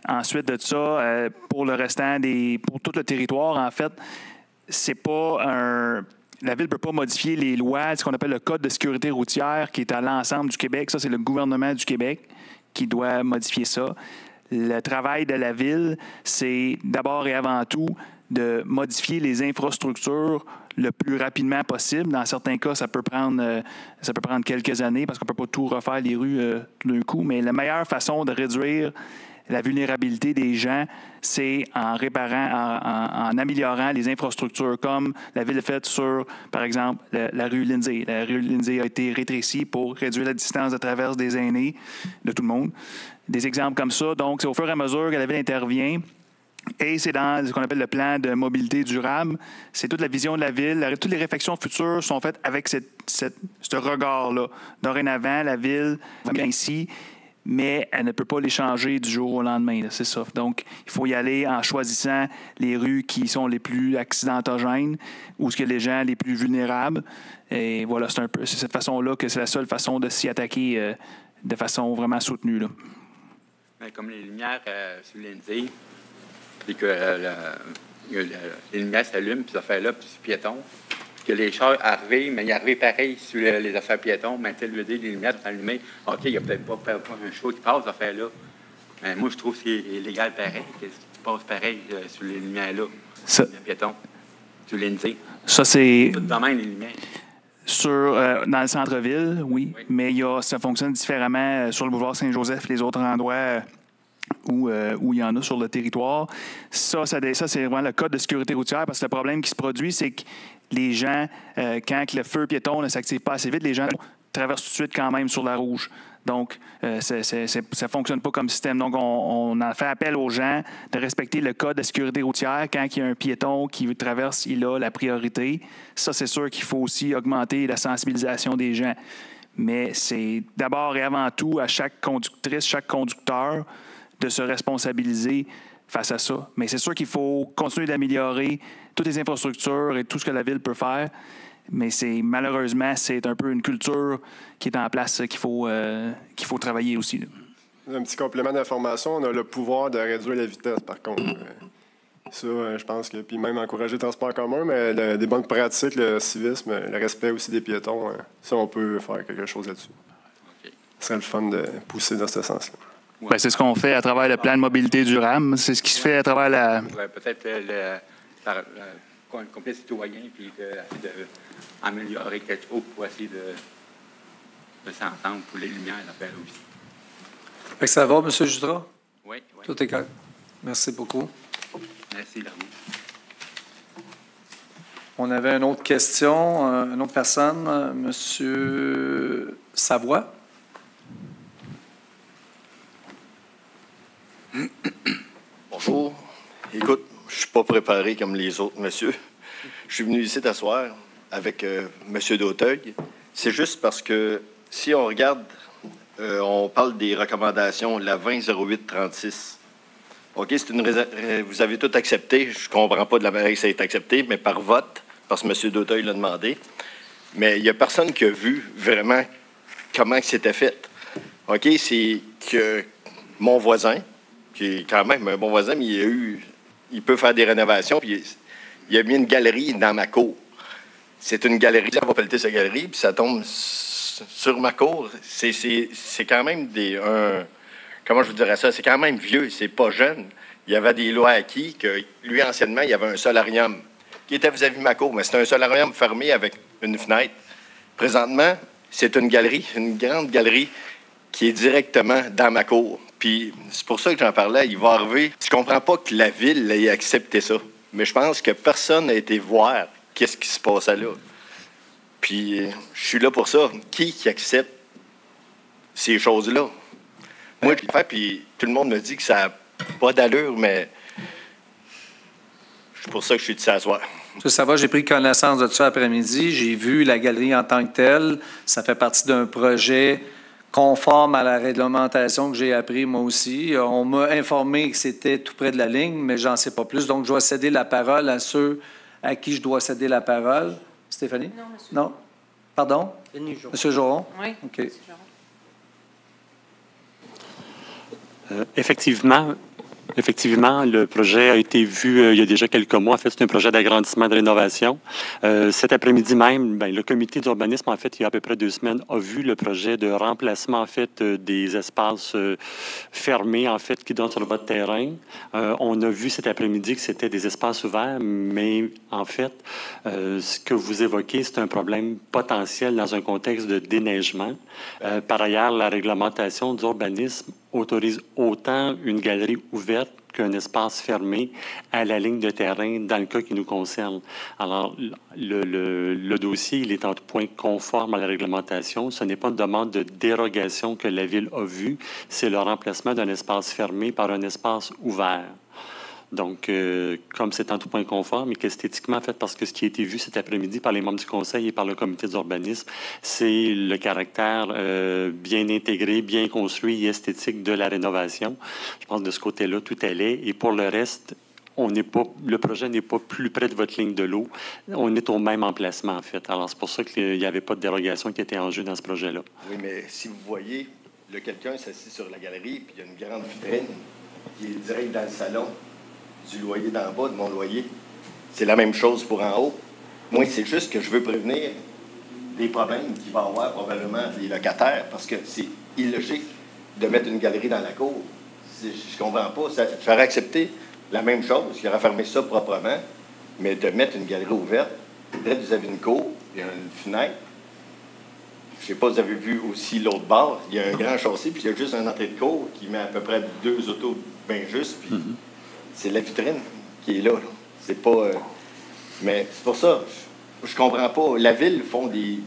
Ensuite de ça, pour le restant pour tout le territoire, en fait, c'est pas la Ville ne peut pas modifier les lois, ce qu'on appelle le Code de sécurité routière, qui est à l'ensemble du Québec. Ça, c'est le gouvernement du Québec qui doit modifier ça. Le travail de la Ville, c'est d'abord et avant tout de modifier les infrastructures le plus rapidement possible. Dans certains cas, ça peut prendre quelques années parce qu'on ne peut pas tout refaire les rues tout d'un coup. Mais la meilleure façon de réduire la vulnérabilité des gens, c'est en réparant, en améliorant les infrastructures, comme la Ville a fait sur, par exemple, la rue Lindsay. La rue Lindsay a été rétrécie pour réduire la distance de traverse des aînés, de tout le monde. Des exemples comme ça. Donc, c'est au fur et à mesure que la Ville intervient. Et c'est dans ce qu'on appelle le plan de mobilité durable. C'est toute la vision de la Ville. Toutes les réflexions futures sont faites avec ce regard-là. Dorénavant, la Ville va bien ici, mais elle ne peut pas les changer du jour au lendemain. C'est ça. Donc, il faut y aller en choisissant les rues qui sont les plus accidentogènes ou ce que les gens les plus vulnérables. Et voilà, c'est cette façon-là que c'est la seule façon de s'y attaquer de façon vraiment soutenue, là. Mais comme les lumières sur Lindsay, puis que les lumières s'allument, puis ça fait là, puis c'est piéton. Que les chars arrivent, mais ils arrivent pareil sur les affaires piétons, mais tel les lumières sont allumées. OK, il n'y a peut-être pas un show qui passe, ça fait là. Mais moi, je trouve que c'est illégal pareil, que tu passes pareil sur les lumières-là, les piétons, sur Lindsay. Ça, c'est... Tout de même, les lumières. Dans le centre-ville, oui. Mais ça fonctionne différemment sur le boulevard Saint-Joseph et les autres endroits où il y en a sur le territoire. Ça, c'est vraiment le code de sécurité routière, parce que le problème qui se produit, c'est que les gens, quand le feu piéton ne s'active pas assez vite, les gens traversent tout de suite quand même sur la rouge. Donc, ça ne fonctionne pas comme système. Donc, on en fait appel aux gens de respecter le code de sécurité routière. Quand il y a un piéton qui traverse, il a la priorité. Ça, c'est sûr qu'il faut aussi augmenter la sensibilisation des gens. Mais c'est d'abord et avant tout à chaque conductrice, chaque conducteur de se responsabiliser face à ça. Mais c'est sûr qu'il faut continuer d'améliorer toutes les infrastructures et tout ce que la Ville peut faire. Mais malheureusement, c'est un peu une culture qui est en place qu'il faut travailler aussi. Un petit complément d'information, on a le pouvoir de réduire la vitesse, par contre. Ça, je pense que... Puis même encourager le transport en commun, mais des bonnes pratiques, le civisme, le respect aussi des piétons, ça, on peut faire quelque chose là-dessus. Okay. Ce serait le fun de pousser dans ce sens-là. Ouais. Bien, c'est ce qu'on fait à travers le plan de mobilité durable. C'est ce qui se fait à travers la... Peut-être le complet citoyen, puis d'améliorer quelque chose pour essayer de s'entendre pour les lumières à faire aussi. Fait que ça va, M. Jutras? Oui. Tout est correct. Merci beaucoup. Merci, Larry. On avait une autre question, une autre personne, M. Savoie. Bonjour. Écoute, je ne suis pas préparé comme les autres monsieur. Je suis venu ici t'asseoir avec M. D'Auteuil. C'est juste parce que si on regarde, on parle des recommandations, la 20-08-36. OK, vous avez tout accepté. Je ne comprends pas de la manière que ça a été accepté, mais par vote, parce que M. D'Auteuil l'a demandé. Mais il n'y a personne qui a vu vraiment comment c'était fait. OK, c'est que mon voisin, qui est quand même un bon voisin, mais il peut faire des rénovations, puis il a mis une galerie dans ma cour. C'est une galerie, on va pelleter sa galerie, puis ça tombe sur ma cour. C'est quand même comment je vous dirais ça? C'est quand même vieux, c'est pas jeune. Il y avait des lois acquis que, lui, anciennement, il y avait un solarium qui était vis-à-vis de ma cour, mais c'était un solarium fermé avec une fenêtre. Présentement, c'est une galerie, une grande galerie qui est directement dans ma cour. Puis c'est pour ça que j'en parlais. Il va arriver. Je comprends pas que la Ville ait accepté ça. Mais je pense que personne n'a été voir qu'est-ce qui se passait là. Puis je suis là pour ça. Qui accepte ces choses-là? Moi, je le fais, puis tout le monde me dit que ça n'a pas d'allure, mais c'est pour ça que je suis ici à soir. Ça va, j'ai pris connaissance de ça après-midi. J'ai vu la galerie en tant que telle. Ça fait partie d'un projet conforme à la réglementation que j'ai appris moi aussi. On m'a informé que c'était tout près de la ligne, mais j'en sais pas plus. Donc, je dois céder la parole à ceux à qui je dois céder la parole. Stéphanie? Non, monsieur. Non? Pardon? Monsieur Joron? Oui. OK. Monsieur Joron. Effectivement, le projet a été vu il y a déjà quelques mois. En fait, c'est un projet d'agrandissement de rénovation. Cet après-midi même, le comité d'urbanisme, en fait, il y a à peu près 2 semaines, a vu le projet de remplacement, en fait, des espaces fermés, en fait, qui donnent sur votre terrain. On a vu cet après-midi que c'était des espaces ouverts, mais en fait, ce que vous évoquez, c'est un problème potentiel dans un contexte de déneigement. Par ailleurs, la réglementation d'urbanisme autorise autant une galerie ouverte qu'un espace fermé à la ligne de terrain dans le cas qui nous concerne. Alors, le dossier, il est en tout point conforme à la réglementation. Ce n'est pas une demande de dérogation que la Ville a vue, c'est le remplacement d'un espace fermé par un espace ouvert. Donc, comme c'est en tout point conforme et qu'esthétiquement, en fait, parce que ce qui a été vu cet après-midi par les membres du Conseil et par le comité d'urbanisme, c'est le caractère bien intégré, bien construit et esthétique de la rénovation. Je pense que de ce côté-là, tout allait. Et pour le reste, le projet n'est pas plus près de votre ligne de l'eau. On est au même emplacement, en fait. Alors, c'est pour ça qu'il n'y avait pas de dérogation qui était en jeu dans ce projet-là. Oui, mais si vous voyez, Là, quelqu'un s'assit sur la galerie, puis il y a une grande vitrine qui est direct dans le salon du loyer d'en bas, de mon loyer. C'est la même chose pour en haut. Moi, c'est juste que je veux prévenir des problèmes qu'il va y avoir probablement les locataires, parce que c'est illogique de mettre une galerie dans la cour. Je ne comprends pas. J'aurais accepté la même chose, qu'il aurait fermé ça proprement, mais de mettre une galerie ouverte, peut-être vous avez une cour, il y a une fenêtre. Je ne sais pas, vous avez vu aussi l'autre bord, il y a un grand chaussée, puis il y a juste une entrée de cour qui met à peu près 2 autos bien juste, puis c'est la vitrine qui est là. C'est pas... mais c'est pour ça, je comprends pas. La ville font des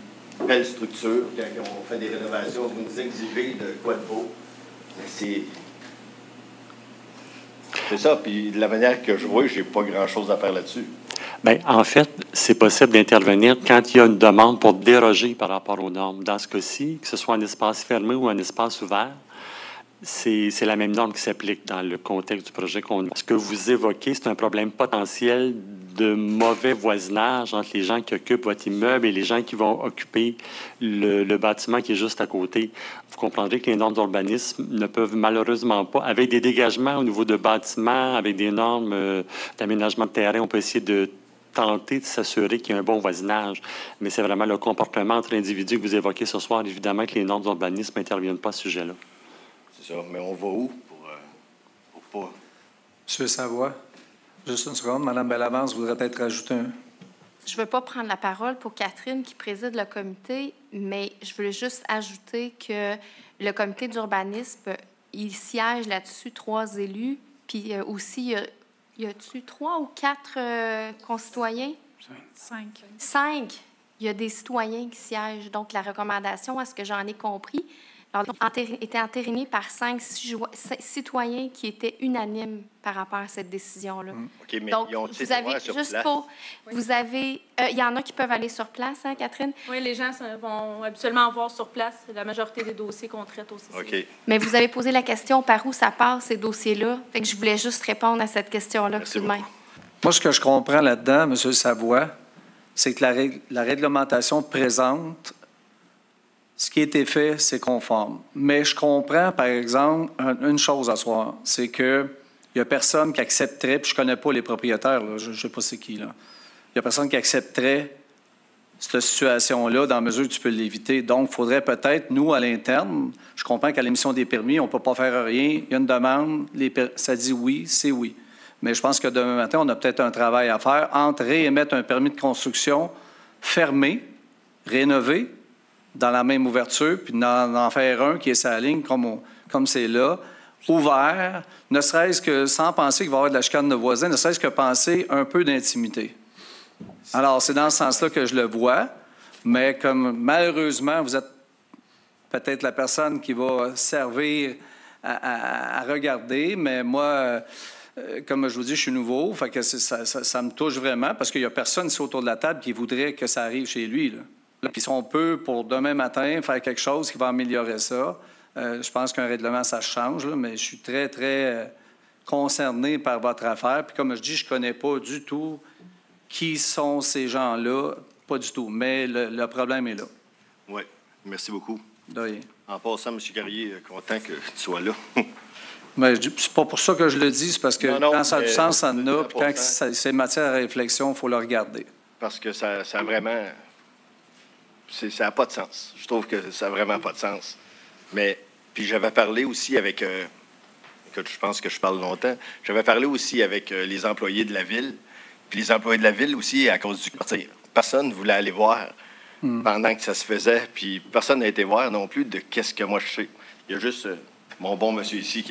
belles structures, quand on fait des rénovations, vous nous exigez de quoi de beau. Mais c'est ça, puis de la manière que je vois, j'ai pas grand-chose à faire là-dessus. Bien, en fait, c'est possible d'intervenir quand il y a une demande pour déroger par rapport aux normes. Dans ce cas-ci, que ce soit un espace fermé ou un espace ouvert, c'est la même norme qui s'applique dans le contexte du projet qu'on a. Ce que vous évoquez, c'est un problème potentiel de mauvais voisinage entre les gens qui occupent votre immeuble et les gens qui vont occuper le bâtiment qui est juste à côté. Vous comprendrez que les normes d'urbanisme ne peuvent malheureusement pas, avec des dégagements au niveau de bâtiments, avec des normes d'aménagement de terrain, on peut essayer de tenter de s'assurer qu'il y a un bon voisinage. Mais c'est vraiment le comportement entre individus que vous évoquez ce soir. Évidemment que les normes d'urbanisme n'interviennent pas à ce sujet-là. C'est ça. Mais on va où pour pas... Monsieur Savoie, juste une seconde. Mme Bellavance voudrait peut-être rajouter un... Je ne veux pas prendre la parole pour Catherine qui préside le comité, mais je veux juste ajouter que le comité d'urbanisme, il siège là-dessus 3 élus, puis aussi, y a-tu 3 ou 4 concitoyens? 5. 5. Il y a des citoyens qui siègent. Donc, la recommandation, à ce que j'en ai compris, était entérinée par 5 citoyens qui étaient unanimes par rapport à cette décision-là. OK, mais donc, ils ont vous avez, sur juste place? pour, vous avez, il y en a qui peuvent aller sur place, hein, Catherine? Oui, les gens vont habituellement voir sur place la majorité des dossiers qu'on traite au CCI. OK. Mais vous avez posé la question par où ça passe, ces dossiers-là. Fait que je voulais juste répondre à cette question-là tout de même. Moi, ce que je comprends là-dedans, M. Savoie, c'est que la réglementation présente, ce qui a été fait, c'est conforme. Mais je comprends, par exemple, une chose à soir, c'est qu'il n'y a personne qui accepterait, puis je ne connais pas les propriétaires, là, je ne sais pas c'est qui, là. Il n'y a personne qui accepterait cette situation-là dans la mesure où tu peux l'éviter. Donc, il faudrait peut-être, nous, à l'interne, je comprends qu'à l'émission des permis, on ne peut pas faire rien. Il y a une demande, ça dit oui, c'est oui. Mais je pense que demain matin, on a peut-être un travail à faire entre réémettre un permis de construction fermé, rénové, dans la même ouverture, puis d'en faire un qui est sa ligne comme c'est là, ouvert, ne serait-ce que sans penser qu'il va y avoir de la chicane de voisins, ne serait-ce que penser un peu d'intimité. Alors, c'est dans ce sens-là que je le vois, mais comme malheureusement, vous êtes peut-être la personne qui va servir à regarder, mais moi, comme je vous dis, je suis nouveau, fait que ça me touche vraiment, parce qu'il n'y a personne ici autour de la table qui voudrait que ça arrive chez lui, là. Puis si on peut, pour demain matin, faire quelque chose qui va améliorer ça, je pense qu'un règlement, ça change, là, mais je suis très, très concerné par votre affaire. Puis comme je dis, je ne connais pas du tout qui sont ces gens-là, pas du tout. Mais le problème est là. Oui, merci beaucoup. De rien. En passant, M. Carrier, content que tu sois là. Mais c'est pas pour ça que je le dis, c'est parce que quand ça a du sens, ça en a. Puis quand 100%. c'est matière à réflexion, il faut le regarder. Parce que ça a vraiment... Ça n'a pas de sens. Je trouve que ça n'a vraiment pas de sens. Mais, puis j'avais parlé aussi avec... écoute, je pense que je parle longtemps. J'avais parlé aussi avec les employés de la ville. Puis les employés de la ville aussi, à cause du quartier. Personne ne voulait aller voir pendant que ça se faisait. Puis personne n'a été voir non plus de qu'est-ce que moi je sais. Il y a juste mon bon monsieur ici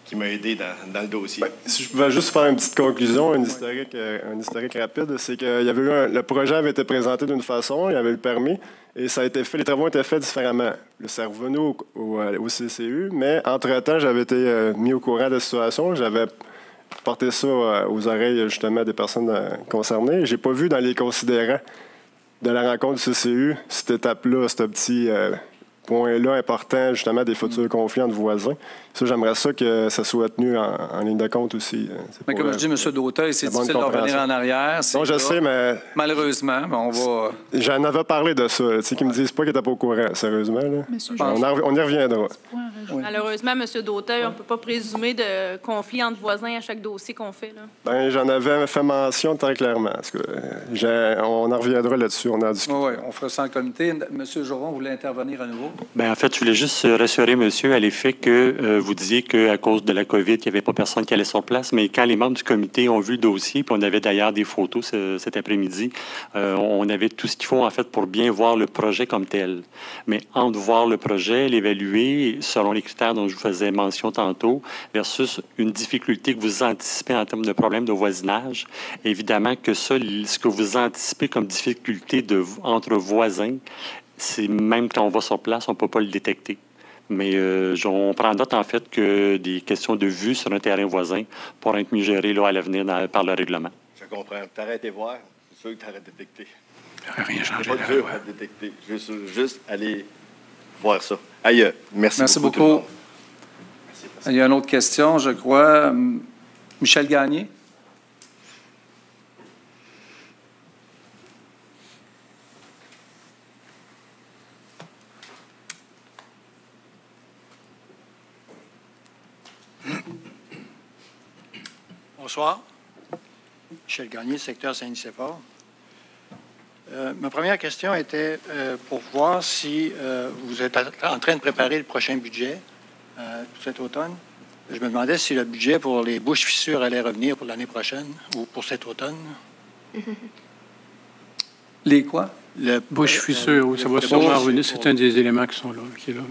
qui m'a aidé dans le dossier. Si je pouvais juste faire une petite conclusion, un historique rapide, c'est que le projet avait été présenté d'une façon, il y avait le permis, et ça a été fait, les travaux ont été faits différemment. C'est revenu au CCU, mais entre-temps, j'avais été mis au courant de la situation, j'avais porté ça aux oreilles justement des personnes concernées. J'ai pas vu dans les considérants de la rencontre du CCU cette étape-là, ce petit point-là important, justement, des futurs conflits entre voisins. Ça, j'aimerais ça que ça soit tenu en ligne de compte aussi. Mais comme je dis, M. D'auteuil, c'est difficile de revenir en arrière. Non, je sais, mais... Malheureusement, mais on va... J'en avais parlé de ça. Tu sais, qu'ils me disent pas qu'ils n'étaient pas au courant, sérieusement. Là. On y reviendra. Malheureusement, M. D'auteuil, on ne peut pas présumer de conflit entre voisins à chaque dossier qu'on fait. Là. Bien, j'en avais fait mention très clairement. En tout cas, on en reviendra là-dessus. On en discute. Oui, on fera ça en comité. M. Joron voulait intervenir à nouveau. Bien, en fait, je voulais juste rassurer monsieur à l'effet que vous disiez qu'à cause de la COVID, il n'y avait pas personne qui allait sur place. Mais quand les membres du comité ont vu le dossier, puis on avait d'ailleurs des photos cet après-midi, on avait tout ce qu'il faut, en fait, pour bien voir le projet comme tel. Mais entre voir le projet, l'évaluer, selon les critères dont je vous faisais mention tantôt, versus une difficulté que vous anticipez en termes de problèmes de voisinage, évidemment que ça, ce que vous anticipez comme difficulté entre voisins, c'est même quand on va sur place, on ne peut pas le détecter. Mais on prend note, en fait, que des questions de vue sur un terrain voisin pourraient être mieux gérées là, à l'avenir par le règlement. Je comprends. T'arrêtes de voir, c'est sûr que t'arrêtes de détecter. Rien changé. C'est pas dur à détecter. Juste aller voir ça. Aïe, merci beaucoup. Tout le monde. Il y a une autre question, je crois. Michel Gagné. Bonsoir. Michel Gagné, secteur Saint-Nicéphore. Ma première question était pour voir si vous êtes en train de préparer le prochain budget pour cet automne. Je me demandais si le budget pour les bouches fissures allait revenir pour l'année prochaine ou pour cet automne. Les quoi? Le bouche fissure, oui, ça va sûrement revenir. C'est un des éléments qui sont là, qui est là.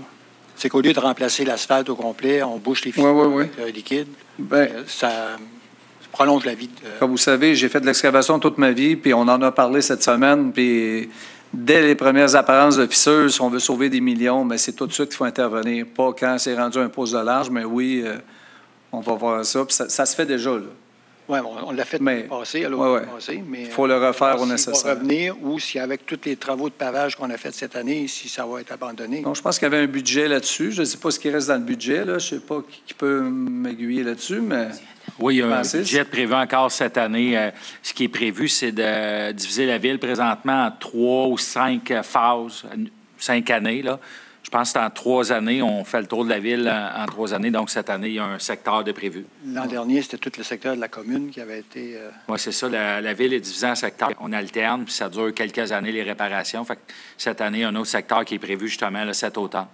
C'est qu'au lieu de remplacer l'asphalte au complet, on bouche les fissures avec liquide. Ça prolonge la vie. Comme vous savez, j'ai fait de l'excavation toute ma vie, puis on en a parlé cette semaine, puis dès les premières apparences de fissures, si on veut sauver des millions, mais c'est tout de suite qu'il faut intervenir. Pas quand c'est rendu un pouce de large, mais oui, on va voir ça. Puis ça se fait déjà, là. Oui, on l'a fait passer, mais il faut le refaire au nécessaire. S'il va revenir ou si avec tous les travaux de pavage qu'on a fait cette année, si ça va être abandonné. Non, je pense qu'il y avait un budget là-dessus. Je ne sais pas ce qui reste dans le budget, là. Je ne sais pas qui peut m'aiguiller là-dessus, mais... Oui, il y a un budget prévu encore cette année. Ce qui est prévu, c'est de diviser la ville présentement en 3 ou 5 phases, 5 années, là. Je pense que c'est en 3 années. On fait le tour de la ville en 3 années. Donc, cette année, il y a un secteur de prévu. L'an dernier, c'était tout le secteur de la commune qui avait été... Oui, c'est ça. La ville est divisée en secteurs. On alterne, puis ça dure quelques années, les réparations. Fait que cette année, il y a un autre secteur qui est prévu justement là, cet automne.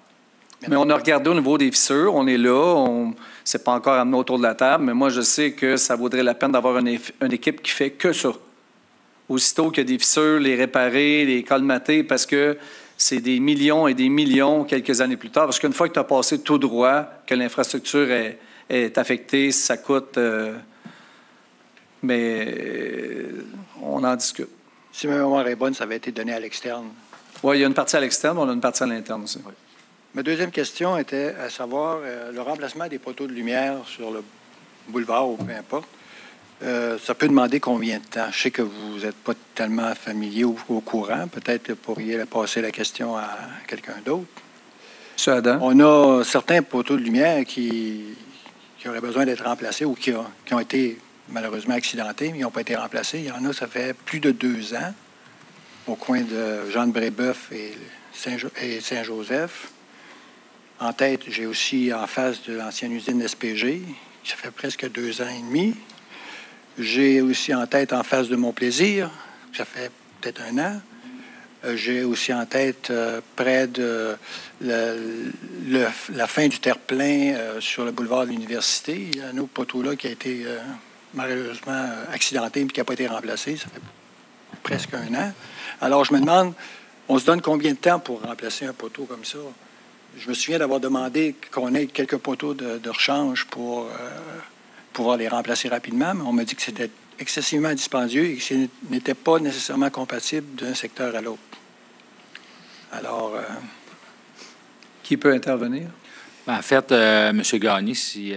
Mais on a regardé au niveau des fissures. On est là. C'est pas encore amené autour de la table, mais moi, je sais que ça vaudrait la peine d'avoir une équipe qui fait que ça. Aussitôt qu'il y a des fissures, les réparer, les colmater, parce que c'est des millions et des millions quelques années plus tard. Parce qu'une fois que tu as passé tout droit, que l'infrastructure est affectée, ça coûte. Mais on en discute. Si ma mémoire est bonne, ça avait été donné à l'externe. Oui, il y a une partie à l'externe, on a une partie à l'interne aussi. Oui. Ma deuxième question était à savoir le remplacement des poteaux de lumière sur le boulevard ou peu importe. Ça peut demander combien de temps? Je sais que vous n'êtes pas tellement familier ou au courant. Peut-être que vous pourriez passer la question à quelqu'un d'autre. M. Adam? On a certains poteaux de lumière qui auraient besoin d'être remplacés ou qui ont été malheureusement accidentés, mais qui n'ont pas été remplacés. Il y en a, ça fait plus de 2 ans, au coin de Jean-de-Brébeuf et Saint-Joseph. En tête, j'ai aussi en face de l'ancienne usine SPG, ça fait presque 2 ans et demi. J'ai aussi en tête en face de Mon-Plaisir, ça fait peut-être 1 an. J'ai aussi en tête près de la fin du terre-plein sur le boulevard de l'Université. Il y a un autre poteau-là qui a été malheureusement accidenté et qui n'a pas été remplacé. Ça fait presque 1 an. Alors, je me demande, on se donne combien de temps pour remplacer un poteau comme ça? Je me souviens d'avoir demandé qu'on ait quelques poteaux de rechange pour pouvoir les remplacer rapidement, mais on m'a dit que c'était excessivement dispendieux et que ce n'était pas nécessairement compatible d'un secteur à l'autre. Alors... Qui peut intervenir? En fait, M. Gagné, si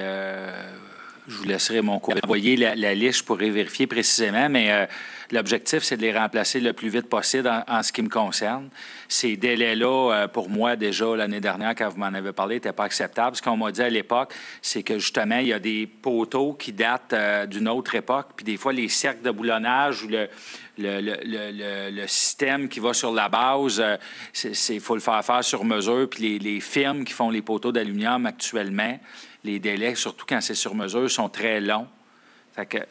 je vous laisserai mon courrier. Envoyer la liste, je pourrais vérifier précisément, mais l'objectif, c'est de les remplacer le plus vite possible en ce qui me concerne. Ces délais-là, pour moi, déjà, l'année dernière, quand vous m'en avez parlé, n'étaient pas acceptables. Ce qu'on m'a dit à l'époque, c'est que, justement, il y a des poteaux qui datent d'une autre époque, puis des fois, les cercles de boulonnage ou le système qui va sur la base, il faut le faire sur mesure, puis les firmes qui font les poteaux d'aluminium actuellement, les délais, surtout quand c'est sur mesure, sont très longs.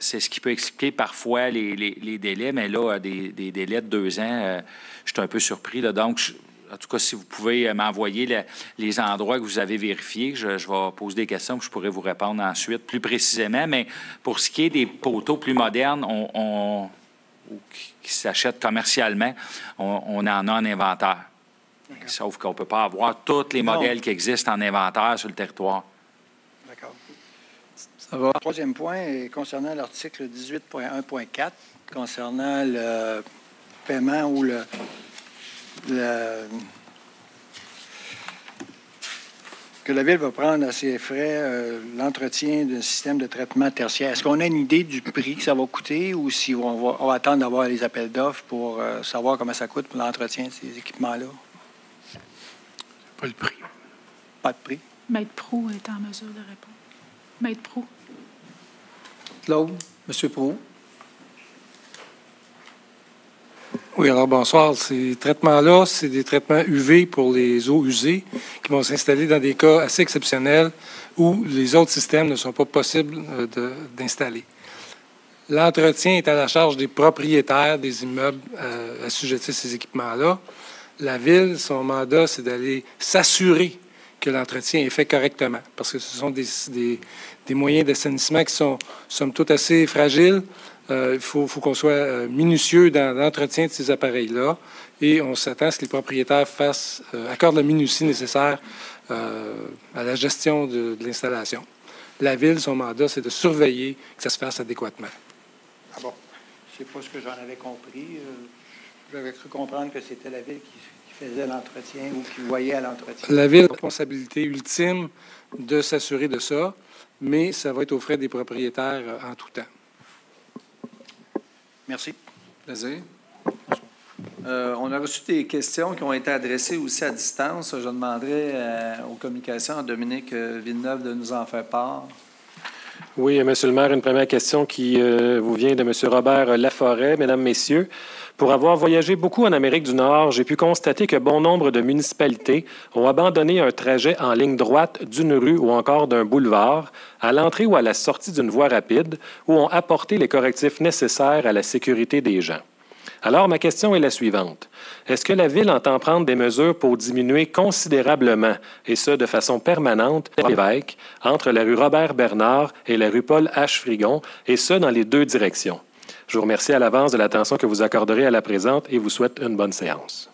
C'est ce qui peut expliquer parfois les délais, mais là, des délais de 2 ans, je suis un peu surpris. Là. Donc, en tout cas, si vous pouvez m'envoyer les endroits que vous avez vérifiés, je vais poser des questions que je pourrais vous répondre ensuite plus précisément. Mais pour ce qui est des poteaux plus modernes, qui s'achètent commercialement, on en a en inventaire. Sauf qu'on ne peut pas avoir tous les modèles qui existent en inventaire sur le territoire. D'accord. Ça va. Troisième point est concernant l'article 18.1.4, concernant le paiement ou que la Ville va prendre à ses frais l'entretien d'un système de traitement tertiaire. Est-ce qu'on a une idée du prix que ça va coûter ou si on va attendre d'avoir les appels d'offres pour savoir comment ça coûte pour l'entretien de ces équipements-là? Pas le prix. Pas de prix. Maître Proulx est en mesure de répondre. Maître Proulx. Claude, M. Proulx. Oui, alors bonsoir. Ces traitements-là, c'est des traitements UV pour les eaux usées qui vont s'installer dans des cas assez exceptionnels où les autres systèmes ne sont pas possibles d'installer. L'entretien est à la charge des propriétaires des immeubles assujettis à ces équipements-là. La Ville, son mandat, c'est d'aller s'assurer que l'entretien est fait correctement, parce que ce sont des moyens d'assainissement qui sont, somme toute, assez fragiles. Il faut qu'on soit minutieux dans l'entretien de ces appareils-là, et on s'attend à ce que les propriétaires accordent la minutie nécessaire à la gestion de l'installation. La Ville, son mandat, c'est de surveiller que ça se fasse adéquatement. Ah bon? C'est pas ce que j'en avais compris. J'avais cru comprendre que c'était la Ville qui faisait l'entretien ou qui voyait à l'entretien. La Ville a la responsabilité ultime de s'assurer de ça, mais ça va être aux frais des propriétaires en tout temps. Merci. Plaisir. On a reçu des questions qui ont été adressées aussi à distance. Je demanderai aux communications à Dominique Villeneuve de nous en faire part. Oui, Monsieur le maire, une première question qui vous vient de Monsieur Robert Laforêt. Mesdames, Messieurs, pour avoir voyagé beaucoup en Amérique du Nord, j'ai pu constater que bon nombre de municipalités ont abandonné un trajet en ligne droite d'une rue ou encore d'un boulevard à l'entrée ou à la sortie d'une voie rapide ou ont apporté les correctifs nécessaires à la sécurité des gens. Alors, ma question est la suivante. Est-ce que la Ville entend prendre des mesures pour diminuer considérablement, et ce, de façon permanente, l'évêque entre la rue Robert-Bernard et la rue Paul-H. Frigon, et ce, dans les 2 directions? Je vous remercie à l'avance de l'attention que vous accorderez à la présente et vous souhaite une bonne séance.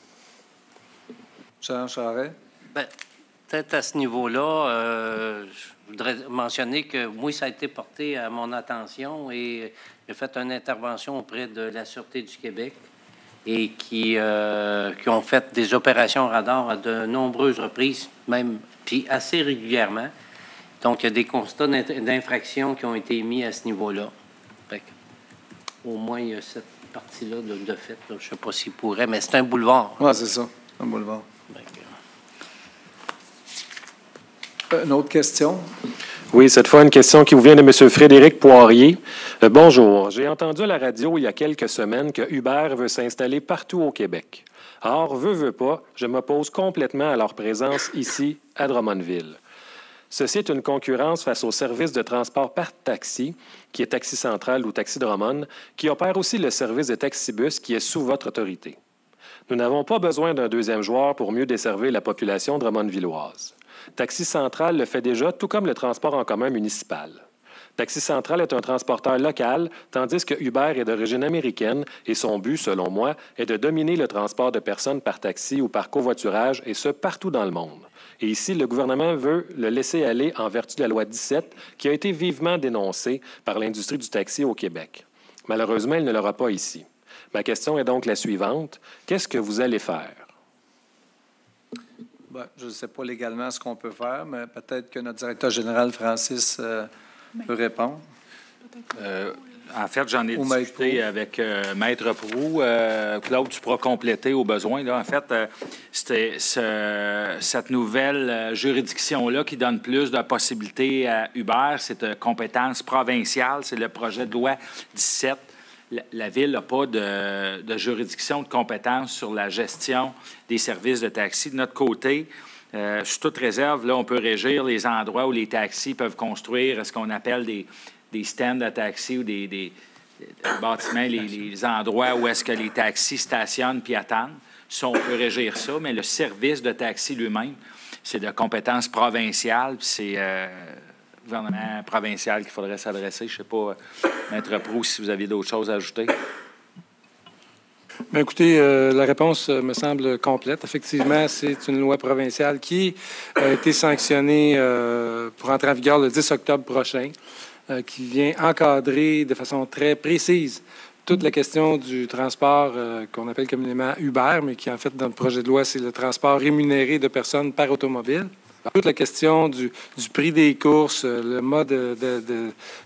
Jean Charest. Peut-être à ce niveau-là, je voudrais mentionner que moi, ça a été porté à mon attention et j'ai fait une intervention auprès de la Sûreté du Québec et qui ont fait des opérations radar à de nombreuses reprises, même, puis assez régulièrement. Donc, il y a des constats d'infraction qui ont été émis à ce niveau-là. Au moins, il y a cette partie-là de fait. Là. Je ne sais pas s'il pourrait, mais c'est un boulevard. Oui, c'est ça, un boulevard. Une autre question? Oui, cette fois, une question qui vous vient de M. Frédéric Poirier. Bonjour. J'ai entendu à la radio il y a quelques semaines que Uber veut s'installer partout au Québec. Or, veut pas, je m'oppose complètement à leur présence ici, à Drummondville. Ceci est une concurrence face au service de transport par taxi, qui est Taxi Central ou Taxi Drummond, qui opère aussi le service de taxibus qui est sous votre autorité. Nous n'avons pas besoin d'un deuxième joueur pour mieux desservir la population drummondvilloise. Taxi Central le fait déjà, tout comme le transport en commun municipal. Taxi Central est un transporteur local, tandis que Uber est d'origine américaine et son but, selon moi, est de dominer le transport de personnes par taxi ou par covoiturage, et ce, partout dans le monde. Et ici, le gouvernement veut le laisser aller en vertu de la loi 17, qui a été vivement dénoncée par l'industrie du taxi au Québec. Malheureusement, il ne l'aura pas ici. Ma question est donc la suivante. Qu'est-ce que vous allez faire? Je ne sais pas légalement ce qu'on peut faire, mais peut-être que notre directeur général, Francis peut répondre. En fait, j'en ai discuté avec Maître Proulx. Claude, tu pourras compléter au besoin. Là. En fait, c'était cette nouvelle juridiction-là qui donne plus de possibilités à Hubert. C'est une compétence provinciale. C'est le projet de loi 17. La Ville n'a pas de juridiction de compétence sur la gestion des services de taxi. De notre côté, sous toute réserve, là, on peut régir les endroits où les taxis peuvent construire ce qu'on appelle des stands à taxi ou des bâtiments, les endroits où est-ce que les taxis stationnent puis attendent. Ça, on peut régir ça, mais le service de taxi lui-même, c'est de compétence provinciale, puis c'est le gouvernement provincial qu'il faudrait s'adresser. Je ne sais pas, Maître Proulx, si vous aviez d'autres choses à ajouter. Bien, écoutez, la réponse me semble complète. Effectivement, c'est une loi provinciale qui a été sanctionnée pour entrer en vigueur le 10 octobre prochain, qui vient encadrer de façon très précise toute la question du transport qu'on appelle communément Uber, mais qui, en fait, dans le projet de loi, c'est le transport rémunéré de personnes par automobile. Toute la question du prix des courses, le mode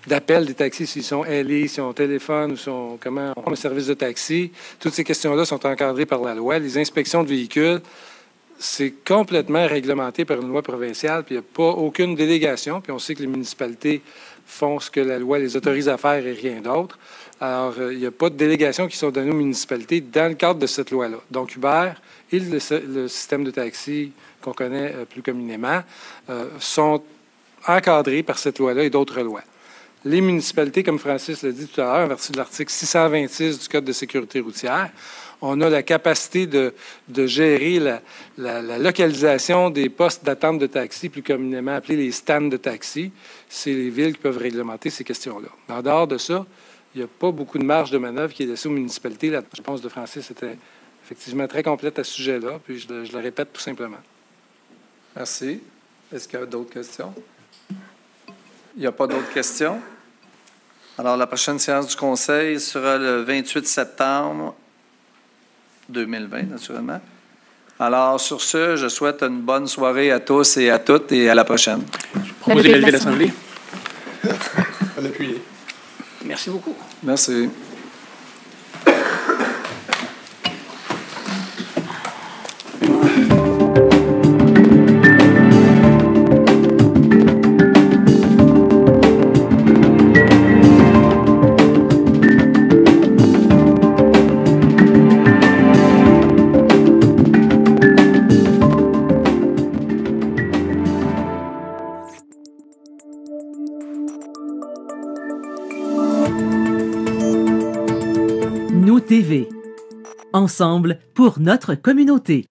d'appel des taxis, s'ils sont ailés, s'ils ont téléphone ou comment on a un service de taxi, toutes ces questions-là sont encadrées par la loi. Les inspections de véhicules, c'est complètement réglementé par une loi provinciale, puis il n'y a pas aucune délégation, puis on sait que les municipalités font ce que la loi les autorise à faire et rien d'autre. Alors, il n'y a pas de délégations qui sont données aux municipalités dans le cadre de cette loi-là. Donc, Uber et le système de taxi qu'on connaît plus communément sont encadrés par cette loi-là et d'autres lois. Les municipalités, comme Francis l'a dit tout à l'heure, en vertu de l'article 626 du Code de sécurité routière, on a la capacité de gérer la localisation des postes d'attente de taxi, plus communément appelés les stands de taxi. C'est les villes qui peuvent réglementer ces questions-là. En dehors de ça, il n'y a pas beaucoup de marge de manœuvre qui est laissée aux municipalités. La réponse de Francis était effectivement très complète à ce sujet-là, puis je le répète tout simplement. Merci. Est-ce qu'il y a d'autres questions? Il n'y a pas d'autres questions? Alors, la prochaine séance du Conseil sera le 28 septembre 2020, naturellement. Alors, sur ce, je souhaite une bonne soirée à tous et à toutes et à la prochaine. Je propose de lever l'Assemblée. À l'appuyer. Merci beaucoup. Merci. TV. Ensemble pour notre communauté.